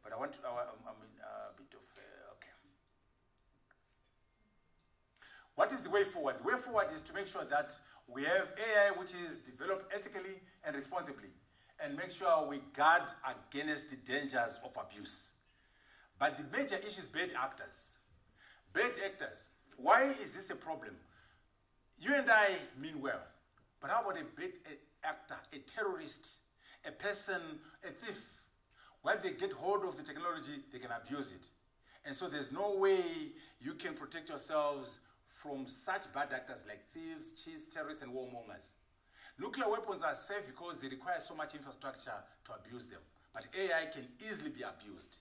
Speaker 1: but I want to, a bit of, okay. What is the way forward? The way forward is to make sure that we have AI which is developed ethically and responsibly, and make sure we guard against the dangers of abuse. But the major issue is bad actors. Bad actors. Why is this a problem? You and I mean well, but how about a bad actor, a terrorist, a person, a thief? Once they get hold of the technology, they can abuse it. And so there's no way you can protect yourselves from such bad actors like thieves, cheats, terrorists, and warmongers. Nuclear weapons are safe because they require so much infrastructure to abuse them. But AI can easily be abused.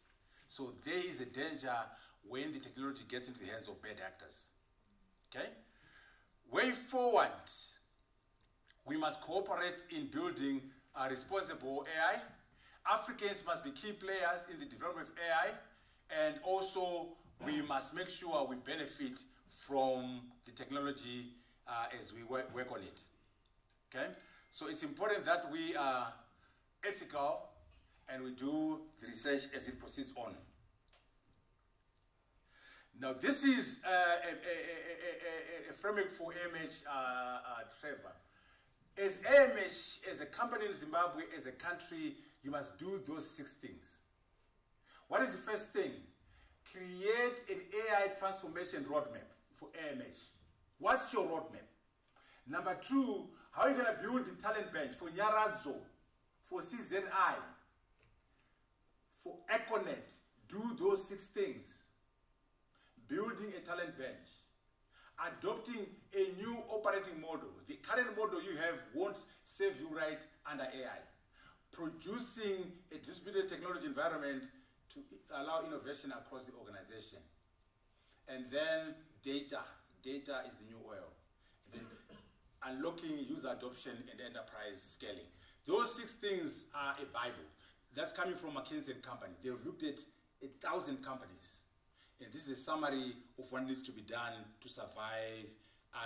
Speaker 1: So there is a danger when the technology gets into the hands of bad actors. Okay? Way forward, we must cooperate in building a responsible AI. Africans must be key players in the development of AI, and also we must make sure we benefit from the technology as we work on it. Okay? So it's important that we are ethical and we do the research as it proceeds on. Now, this is a framework for AMH, Trevor. As AMH, as a company in Zimbabwe, as a country, you must do those 6 things. What is the first thing? Create an AI transformation roadmap for AMH. What's your roadmap? Number 2, how are you going to build the talent bench for Nyaradzo, for CZI, for Econet? Do those 6 things. Building a talent bench. Adopting a new operating model. The current model you have won't serve you right under AI. Producing a distributed technology environment to allow innovation across the organization. And then data. Data is the new oil. And then unlocking user adoption and enterprise scaling. Those 6 things are a Bible. That's coming from McKinsey & Company. They've looked at 1,000 companies. And this is a summary of what needs to be done to survive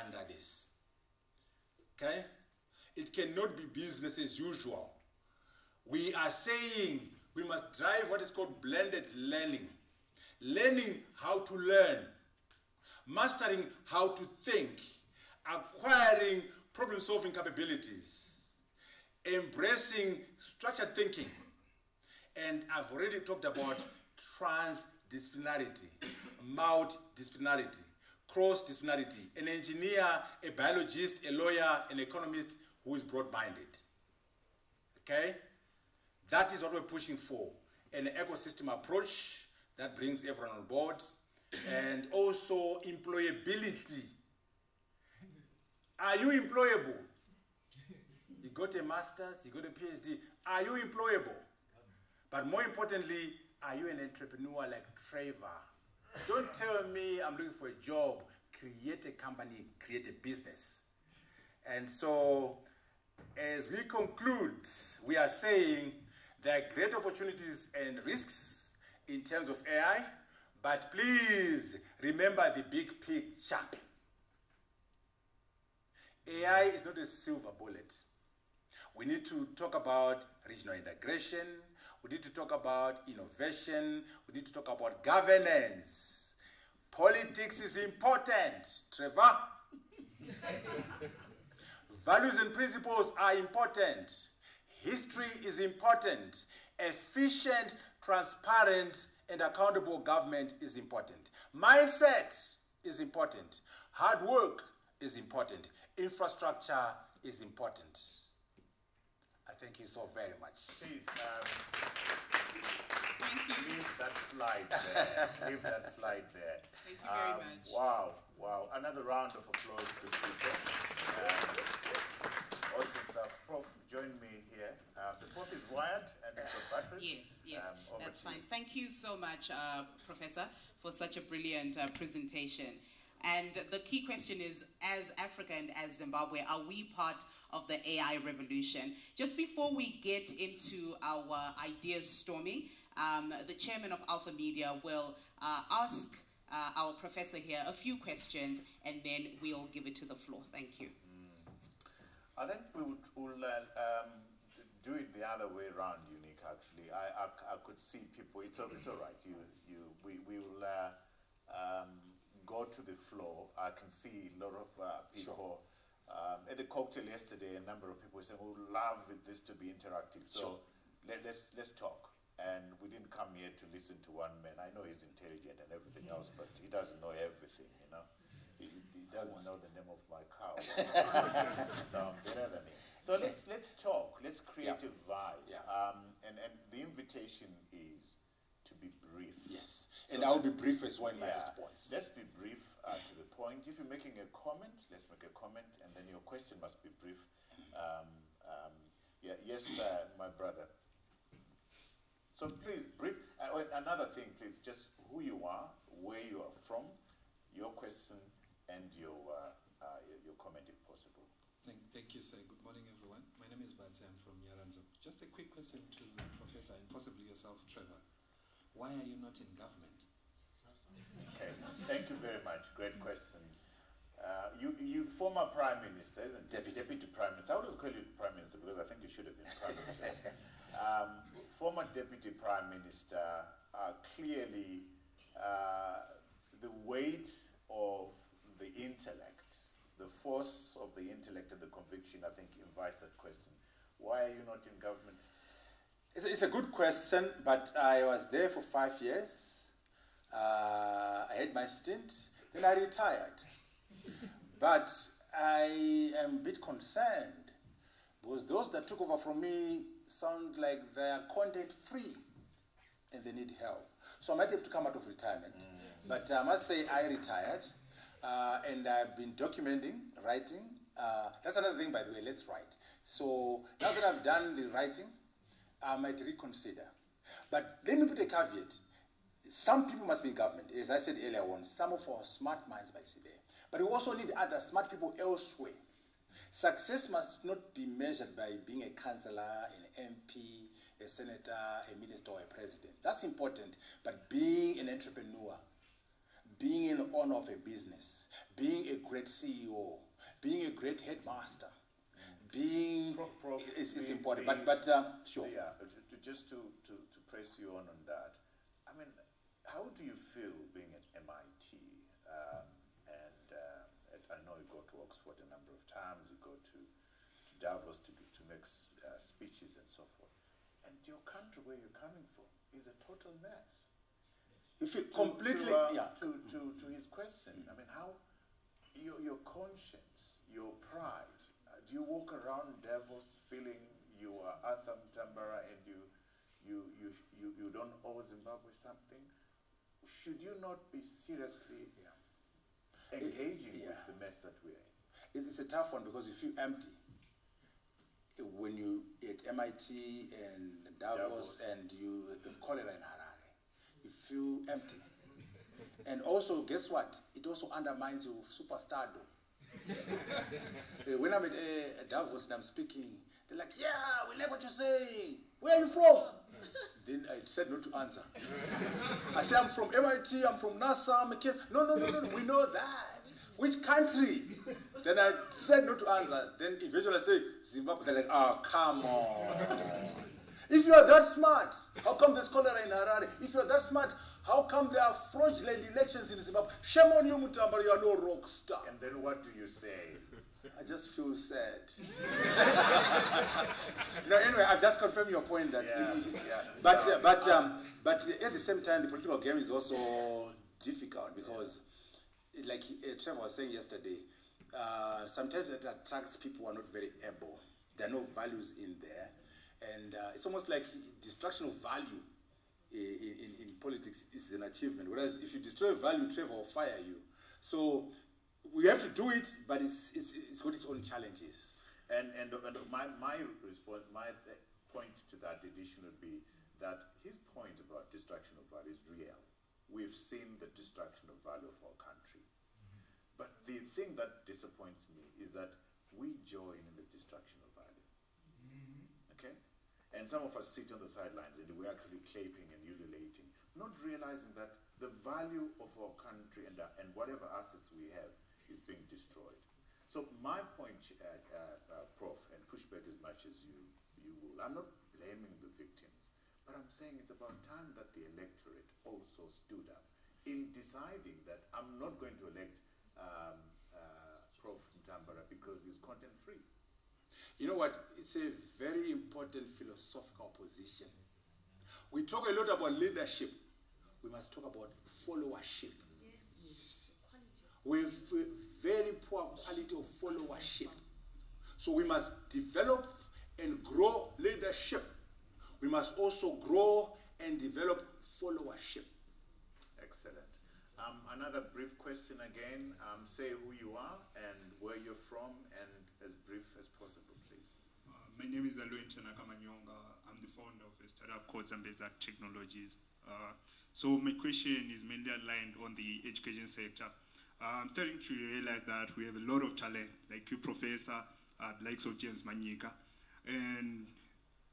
Speaker 1: under this. Okay? It cannot be business as usual. We are saying we must drive what is called blended learning. Learning how to learn. Mastering how to think. Acquiring problem-solving capabilities. Embracing structured thinking. And I've already talked about transdisciplinarity, multidisciplinarity, cross-disciplinarity, an engineer, a biologist, a lawyer, an economist who is broad-minded. Okay? That is what we're pushing for. An ecosystem approach that brings everyone on board, and also employability. Are you employable? You got a master's, you got a PhD. Are you employable? But more importantly, are you an entrepreneur like Trevor? Don't tell me I'm looking for a job. Create a company, create a business. And so, as we conclude, we are saying there are great opportunities and risks in terms of AI, but please remember the big picture. AI is not a silver bullet. We need to talk about regional integration. We need to talk about innovation. We need to talk about governance. Politics is important, Trevor. Values and principles are important. History is important. Efficient, transparent, and accountable government is important. Mindset is important. Hard work is important. Infrastructure is important.
Speaker 19: I thank you so very much.
Speaker 1: Please, leave that slide there. Leave that slide there.
Speaker 20: Thank you very much.
Speaker 1: Wow, wow. Another round of applause to people. Awesome stuff. Prof, join me here. The Prof is wired and it's a battery.
Speaker 20: Yes, that's fine. Thank you so much, Professor, for such a brilliant presentation. And the key question is, as Africa and as Zimbabwe, are we part of the AI revolution? Just before we get into our ideas storming, the chairman of Alpha Media will ask our professor here a few questions, and then we'll give it to the floor. Thank you.
Speaker 1: I think we'll do it the other way around, Unique, actually. I could see people, it's all right. We will go to the floor. I can see a lot of people. At the cocktail yesterday, a number of people said, we would love this to be interactive. So let's talk. And we didn't come here to listen to one man. I know he's intelligent and everything else, but he doesn't know everything, you know. He doesn't know the name of my cow. So I'm better than him. So let's talk. Let's create a vibe.
Speaker 19: Yeah.
Speaker 1: And the invitation is to be brief.
Speaker 19: Yes. And I will be brief as well in my response.
Speaker 1: Let's be brief to the point. If you're making a comment, let's make a comment, and then your question must be brief. Yes, my brother. So please, brief. Another thing, please, just who you are, where you are from, your question, and your comment, if possible.
Speaker 21: Thank you, sir. Good morning, everyone. My name is Bati. I'm from Yaranzo. Just a quick question to the professor and possibly yourself, Trevor. Why are you not in government?
Speaker 1: Okay, thank you very much. Great question. You former prime minister, isn't it? Deputy prime minister. I would call you prime minister because I think you should have been prime minister. Former deputy prime minister, clearly the weight of the intellect, the force of the intellect and the conviction, I think, invites that question. Why are you not in government?
Speaker 19: It's a good question, but I was there for 5 years. I had my stint, then I retired. But I am a bit concerned because those that took over from me sound like they are content free and they need help. So I might have to come out of retirement. But I must say I retired and I've been documenting, writing. That's another thing, by the way, let's write. So now that I've done the writing, I might reconsider. But let me put a caveat. Some people must be in government. As I said earlier on, some of our smart minds must be there. But we also need other smart people elsewhere. Success must not be measured by being a councillor, an MP, a senator, a minister, or a president. That's important. But being an entrepreneur, being in honor of a business, being a great CEO, being a great headmaster, being
Speaker 1: Prof,
Speaker 19: is important. But sure.
Speaker 1: Yeah, just to press you on that. I mean, how do you feel being at MIT? I know you go to Oxford a number of times. You go to Davos to make speeches and so forth. And your country, where you're coming from, is a total mess.
Speaker 19: If you completely,
Speaker 1: to his question, I mean, how your conscience, your pride. Do you walk around Davos feeling you are Arthur Mutambara and you don't owe Zimbabwe something? Should you not be seriously engaging with the mess that we're in?
Speaker 19: It's a tough one because you feel empty when you at MIT and Davos and you have cholera in Harare. You feel empty. And also, guess what? It also undermines your superstardom. When I'm at Davos and I'm speaking, they're like, yeah, we like what you're saying. Where are you from? Then I said not to answer. I said, I'm from MIT, I'm from NASA, I'm a kid. No, we know that. Which country? Then I said not to answer. Then eventually I say, Zimbabwe. They're like, oh, come on. If you are that smart, how come there's cholera in Harare? If you are that smart, how come there are fraudulent elections in Zimbabwe? Shame on you, Mutambara, you are no rock star.
Speaker 1: And then what do you say?
Speaker 19: I just feel sad. No, anyway, I've just confirmed your point that. But at the same time, the political game is also difficult because, like Trevor was saying yesterday, sometimes it attracts people who are not very able. There are no values in there. And it's almost like destruction of value in politics is an achievement. Whereas if you destroy value, Trevor will fire you. So we have to do it, but it's got its own challenges.
Speaker 1: And my response, my point to that addition would be that his point about destruction of value is real. We've seen the destruction of value of our country. But the thing that disappoints me is that we join in the destruction of value. Okay? And some of us sit on the sidelines and we're actually clapping and ululating, not realizing that the value of our country and whatever assets we have is being destroyed. So my point, Prof, and push back as much as you will, I'm not blaming the victims, but I'm saying it's about time that the electorate also stood up in deciding that I'm not going to elect Prof Mutambara because he's content-free.
Speaker 19: You know what? It's a very important philosophical position. We talk a lot about leadership. We must talk about followership. We have very poor quality of followership. So we must develop and grow leadership. We must also grow and develop followership.
Speaker 1: Excellent. Another brief question again. Say who you are and where you're from, and as brief as possible, please.
Speaker 3: My name is Aloyinta Nakamanyonga. I'm the founder of a startup called Zambeza Technologies. So my question is mainly aligned on the education sector. I'm starting to realize that we have a lot of talent, like you, Professor, the likes of James Manyika. And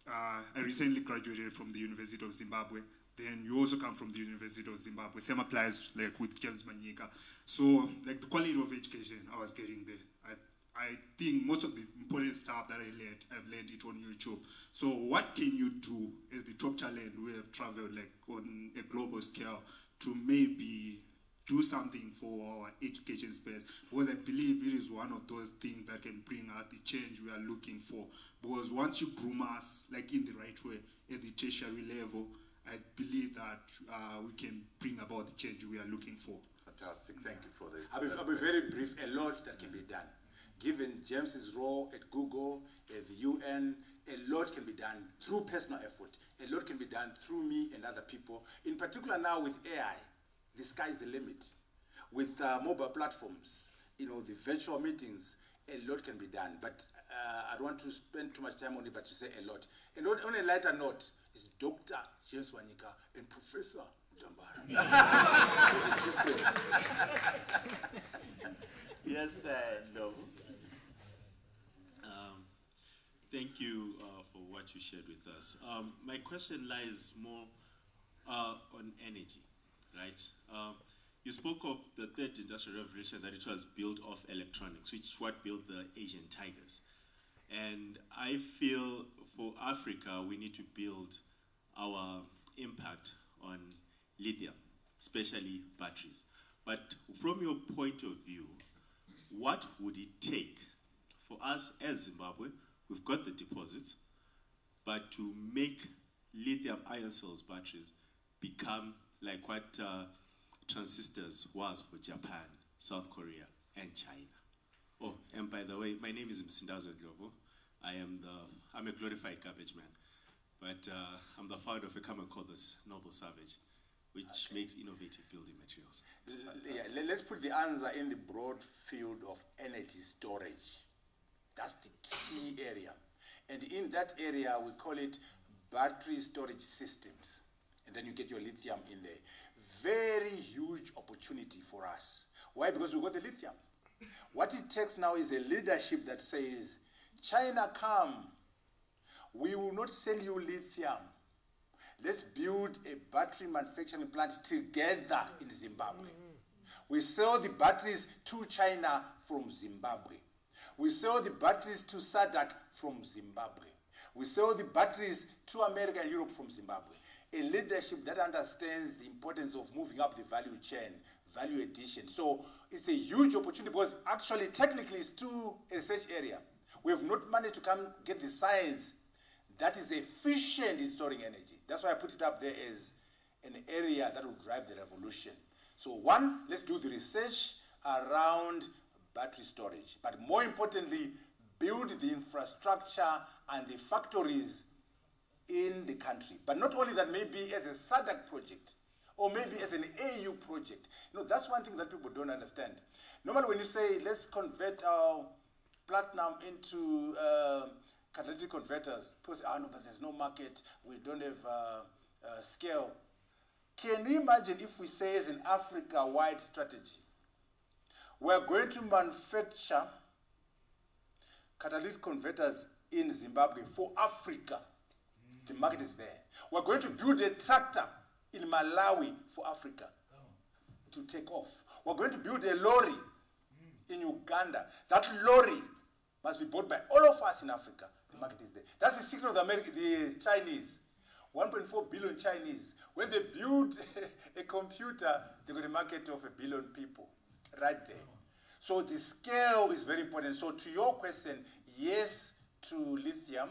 Speaker 3: I recently graduated from the University of Zimbabwe. Then you also come from the University of Zimbabwe. Same applies like with James Manyika. So like the quality of education I was getting there, I think most of the important stuff that I've learned it on YouTube. So what can you do as the top talent who have traveled like on a global scale to maybe do something for our education space? Because I believe it is one of those things that can bring out the change we are looking for. Because once you groom us like in the right way at the tertiary level, I believe that we can bring about the change we are looking for.
Speaker 1: Fantastic. Thank you for the...
Speaker 19: I'll be very brief. A lot that can be done. Given James's role at Google, at the UN, a lot can be done through personal effort. A lot can be done through me and other people. In particular now with AI, the sky's the limit. With mobile platforms, you know, the virtual meetings, a lot can be done. But I don't want to spend too much time on it, but to say a lot. And on a lighter note, is Dr. James Manyika and Professor Mutambara.
Speaker 22: Yes, no. Thank you for what you shared with us. My question lies more on energy, right? You spoke of the third industrial revolution, that it was built off electronics, which is what built the Asian tigers. And I feel for Africa, we need to build our impact on lithium, especially batteries. But from your point of view, what would it take for us as Zimbabwe? We've got the deposits, but to make lithium ion cells batteries become like what transistors was for Japan, South Korea, and China. Oh, and by the way, my name is Msindazo Ndlovu. I'm a glorified garbage man, but I'm the founder of a company called the Noble Savage, which makes innovative building materials.
Speaker 19: Yeah, let's put the answer in the broad field of energy storage. That's the key area. And in that area, we call it battery storage systems. And then you get your lithium in there. Very huge opportunity for us. Why? Because we've got the lithium. What it takes now is a leadership that says, China, come. We will not sell you lithium. Let's build a battery manufacturing plant together in Zimbabwe. We sell the batteries to China from Zimbabwe. We sell the batteries to SADC from Zimbabwe. We sell the batteries to America and Europe from Zimbabwe. A leadership that understands the importance of moving up the value chain, value addition. So it's a huge opportunity because actually, technically, it's still a research area. We have not managed to come get the science that is efficient in storing energy. That's why I put it up there as an area that will drive the revolution. So one, let's do the research around battery storage. But more importantly, build the infrastructure and the factories in the country. But not only that, maybe as a SADC project, or maybe as an AU project. You know, that's one thing that people don't understand. Normally when you say, let's convert our platinum into catalytic converters, people say, oh no, but there's no market, we don't have scale. Can you imagine if we say as an Africa-wide strategy, we're going to manufacture catalytic converters in Zimbabwe for Africa. The market is there. We're going to build a tractor in Malawi for Africa to take off. We're going to build a lorry in Uganda. That lorry must be bought by all of us in Africa. The market is there. That's the secret of the Chinese. 1.4 billion Chinese. When they build a computer, they've got a market of 1 billion people right there. So the scale is very important. So to your question, yes to lithium,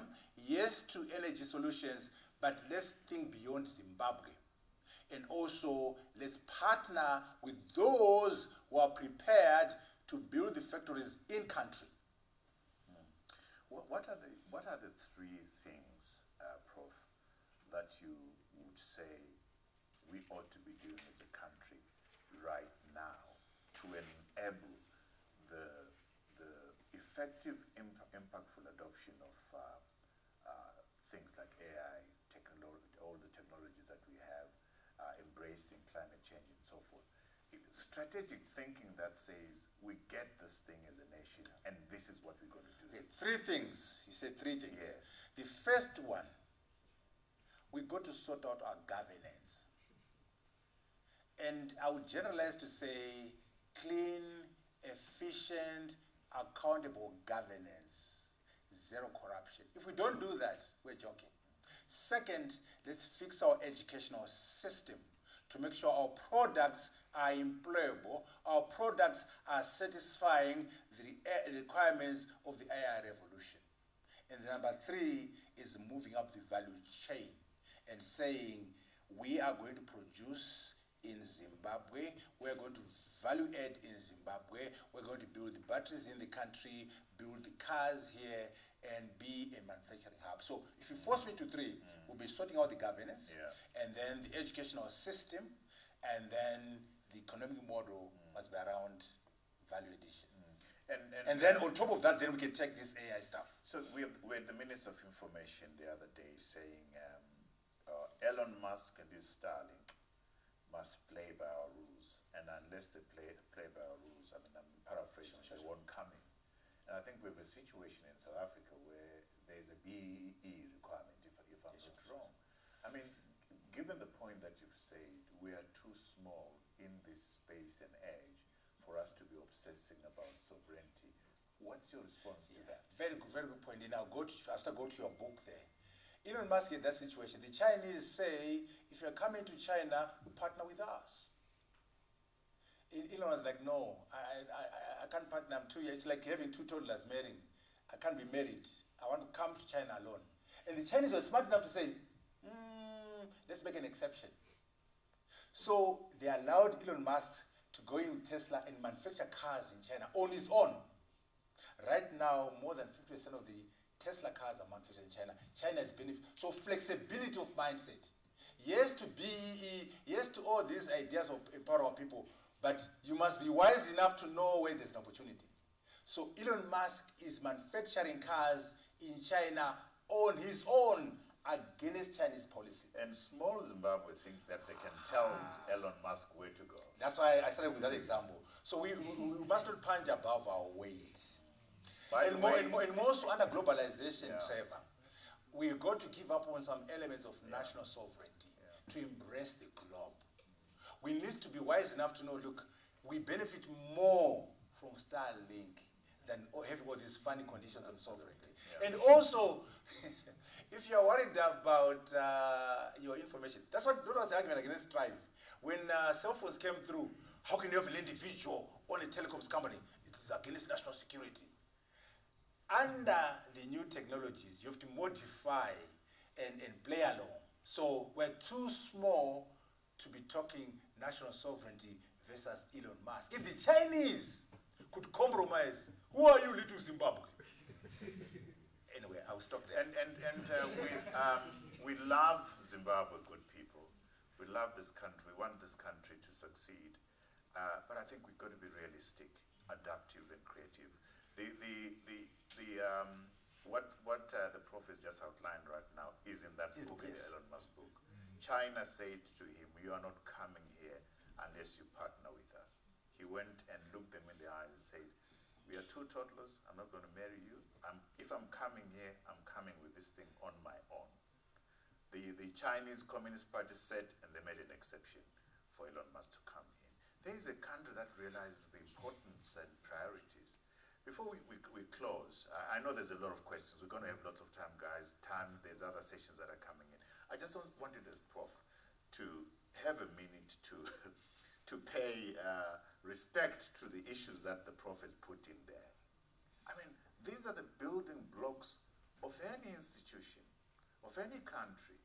Speaker 19: yes to energy solutions, but let's think beyond Zimbabwe. And also, let's partner with those who are prepared to build the factories in country.
Speaker 2: What are the three things, Prof, that you would say we ought to be doing as a country right now to enable the effective, impactful adoption of things like AI, all the technologies that we have, embracing climate change and so forth? Strategic thinking that says we get this thing as a nation and this is what we're going to do.
Speaker 19: Okay, three things. You said three things.
Speaker 2: Yes.
Speaker 19: The first one, we got to sort out our governance. And I would generalize to say clean, efficient, accountable governance, zero corruption. If we don't do that, we're joking. Second, let's fix our educational system to make sure our products are employable, our products are satisfying the requirements of the AI revolution. And number three is moving up the value chain and saying we are going to produce in Zimbabwe, we're going to value add in Zimbabwe, we're going to build the batteries in the country, build the cars here, and be a manufacturing hub. So if you force me to three, we'll be sorting out the governance, and then the educational system, and then the economic model must be around value addition. And then on top of that, then we can take this AI stuff.
Speaker 2: So we had the Minister of Information the other day saying Elon Musk and his Starlink must play by our rules, and unless they play by our rules, I mean, I'm paraphrasing, they won't come in. And I think we have a situation in South Africa where there's a BEE requirement, if I'm not wrong. I mean, given the point that you've said, we are too small in this space and age for us to be obsessing about sovereignty. What's your response to that?
Speaker 19: Very good point. And I'll go to your book there. Elon Musk in that situation, the Chinese say, if you're coming to China, you partner with us. Elon was like, no, I can't partner, I'm 2 years. It's like having two toddlers marrying. I can't be married. I want to come to China alone. And the Chinese were smart enough to say, let's make an exception. So they allowed Elon Musk to go in with Tesla and manufacture cars in China on his own. Right now, more than 50% of the Tesla cars are manufactured in China. China is benefiting. So flexibility of mindset. Yes to BEE, yes to all these ideas of empower our people, but you must be wise enough to know where there's an opportunity. So Elon Musk is manufacturing cars in China on his own against Chinese policy.
Speaker 2: And small Zimbabwe think that they can tell Elon Musk where to go.
Speaker 19: That's why I started with that example. So we must not punch above our weight. And more so under globalization, Trevor, we've got to give up on some elements of national sovereignty to embrace the globe. We need to be wise enough to know, look, we benefit more from Starlink than having all these funny conditions on sovereignty. And also, if you're worried about your information, that was the argument against Thrive. When cell phones came through, how can you have an individual on a telecoms company? It is against national security. Under the new technologies, you have to modify and play along. So we're too small to be talking national sovereignty versus Elon Musk. If the Chinese could compromise, who are you, little Zimbabwe? I'll stop there.
Speaker 2: We love Zimbabwe, good people. We love this country. We want this country to succeed. But I think we've got to be realistic, adaptive, and creative. What the Prof has just outlined right now is in that book, the Elon Musk book. China said to him, "You are not coming here unless you partner with us." He went and looked them in the eyes and said, "We are two toddlers. I'm not going to marry you. If I'm coming here, I'm coming with this thing on my own." The Chinese Communist Party said, and they made an exception for Elon Musk to come in. There is a country that realizes the importance and priorities. Before we close, I know there's a lot of questions. We're going to have lots of time, guys. There's other sessions that are coming in. I just wanted as Prof to have a minute to pay respect to the issues that the Prof has put in there. I mean, these are the building blocks of any institution, of any country,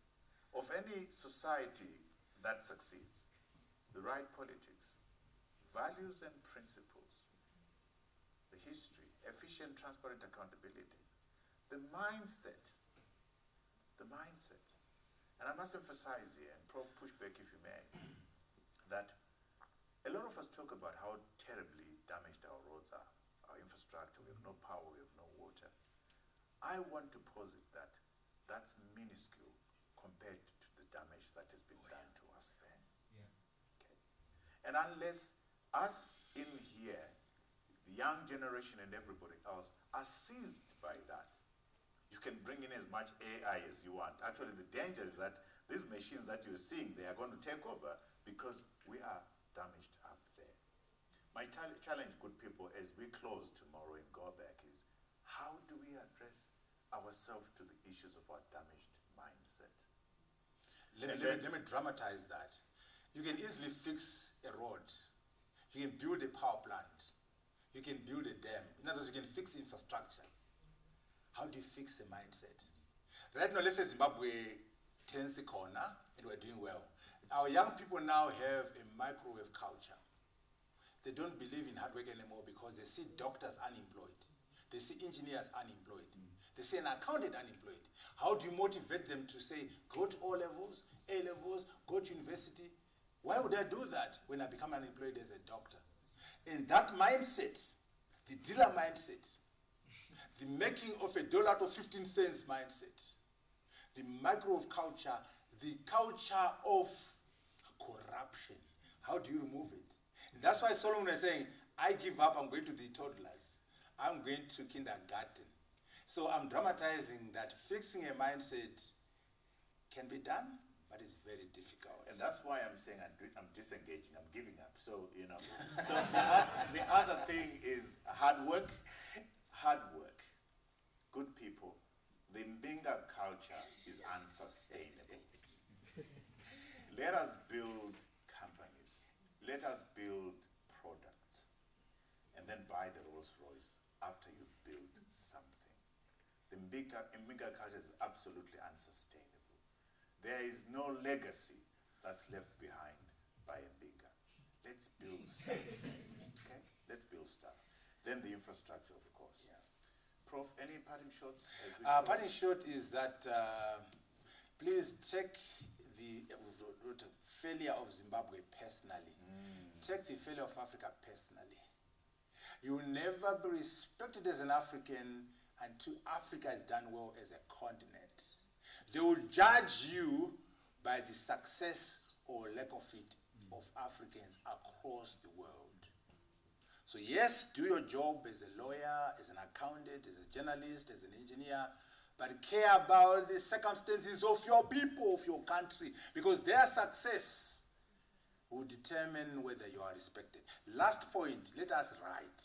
Speaker 2: of any society that succeeds. The right politics, values and principles, the history, efficient, transparent accountability, the mindset. And I must emphasize here, and Prof, push back if you may, that a lot of us talk about how terribly damaged our roads are, our infrastructure, we have no power, we have no water. I want to posit that that's minuscule compared to the damage that has been done to us there.
Speaker 16: Yeah.
Speaker 2: Okay. And unless us in here, the young generation and everybody else, are seized by that, you can bring in as much AI as you want. Actually, the danger is that these machines that you're seeing, they are going to take over because we are damaged up there. My challenge, good people, as we close tomorrow and go back is, how do we address ourselves to the issues of our damaged mindset?
Speaker 19: Let me dramatize that. You can easily fix a road. You can build a power plant. You can build a dam. In other words, you can fix infrastructure. How do you fix the mindset? Right now, let's say Zimbabwe turns the corner and we're doing well. Our young people now have a microwave culture. They don't believe in hard work anymore because they see doctors unemployed. They see engineers unemployed. They see an accountant unemployed. How do you motivate them to say, go to O levels, A levels, go to university? Why would I do that when I become unemployed as a doctor? In that mindset, the dealer mindset, the making of $1 to 15 cents mindset, the microwave culture, the culture of corruption. How do you remove it? And that's why Solomon is saying, I give up, I'm going to the toddlers. I'm going to kindergarten. So I'm dramatizing that fixing a mindset can be done, but it's very difficult.
Speaker 2: And that's why I'm saying I'm disengaging, I'm giving up. So, you know, so the other thing is hard work. Good people, the Mbinga culture is unsustainable. Let us build companies. Let us build products. And then buy the Rolls Royce after you build something. The Mbinga culture is absolutely unsustainable. There is no legacy that's left behind by Mbinga. Let's build stuff. Okay? Let's build stuff. Then the infrastructure, of course. Yeah. Prof, any parting shots?
Speaker 19: Parting shot is that please take the failure of Zimbabwe personally. Take the failure of Africa personally. You will never be respected as an African until Africa is done well as a continent. They will judge you by the success or lack of it of Africans across the world. So yes, do your job as a lawyer, as an accountant, as a journalist, as an engineer, but care about the circumstances of your people, of your country, because their success will determine whether you are respected. Last point, let us write.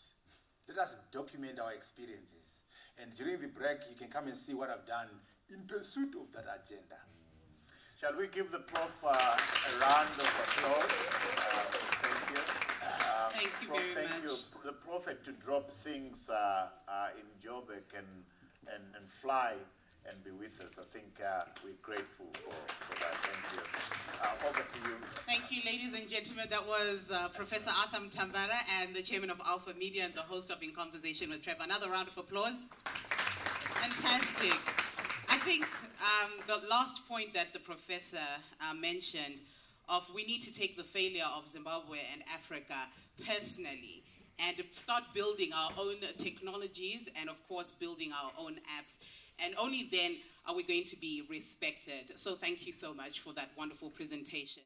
Speaker 19: Let us document our experiences. And during the break, you can come and see what I've done in pursuit of that agenda.
Speaker 2: Shall we give the Prof a round of applause? Thank you.
Speaker 20: Thank you
Speaker 2: Prof,
Speaker 20: very
Speaker 2: thank
Speaker 20: much.
Speaker 2: You. The Prophet to drop things in Joburg and fly and be with us. I think we're grateful for that. Thank you. Over to you.
Speaker 20: Thank you, ladies and gentlemen. That was Professor Arthur Mutambara and the chairman of Alpha Media and the host of In Conversation with Trevor. Another round of applause. Fantastic. think the last point that the professor mentioned of we need to take the failure of Zimbabwe and Africa personally and start building our own technologies and, of course, building our own apps. And only then are we going to be respected. So thank you so much for that wonderful presentation.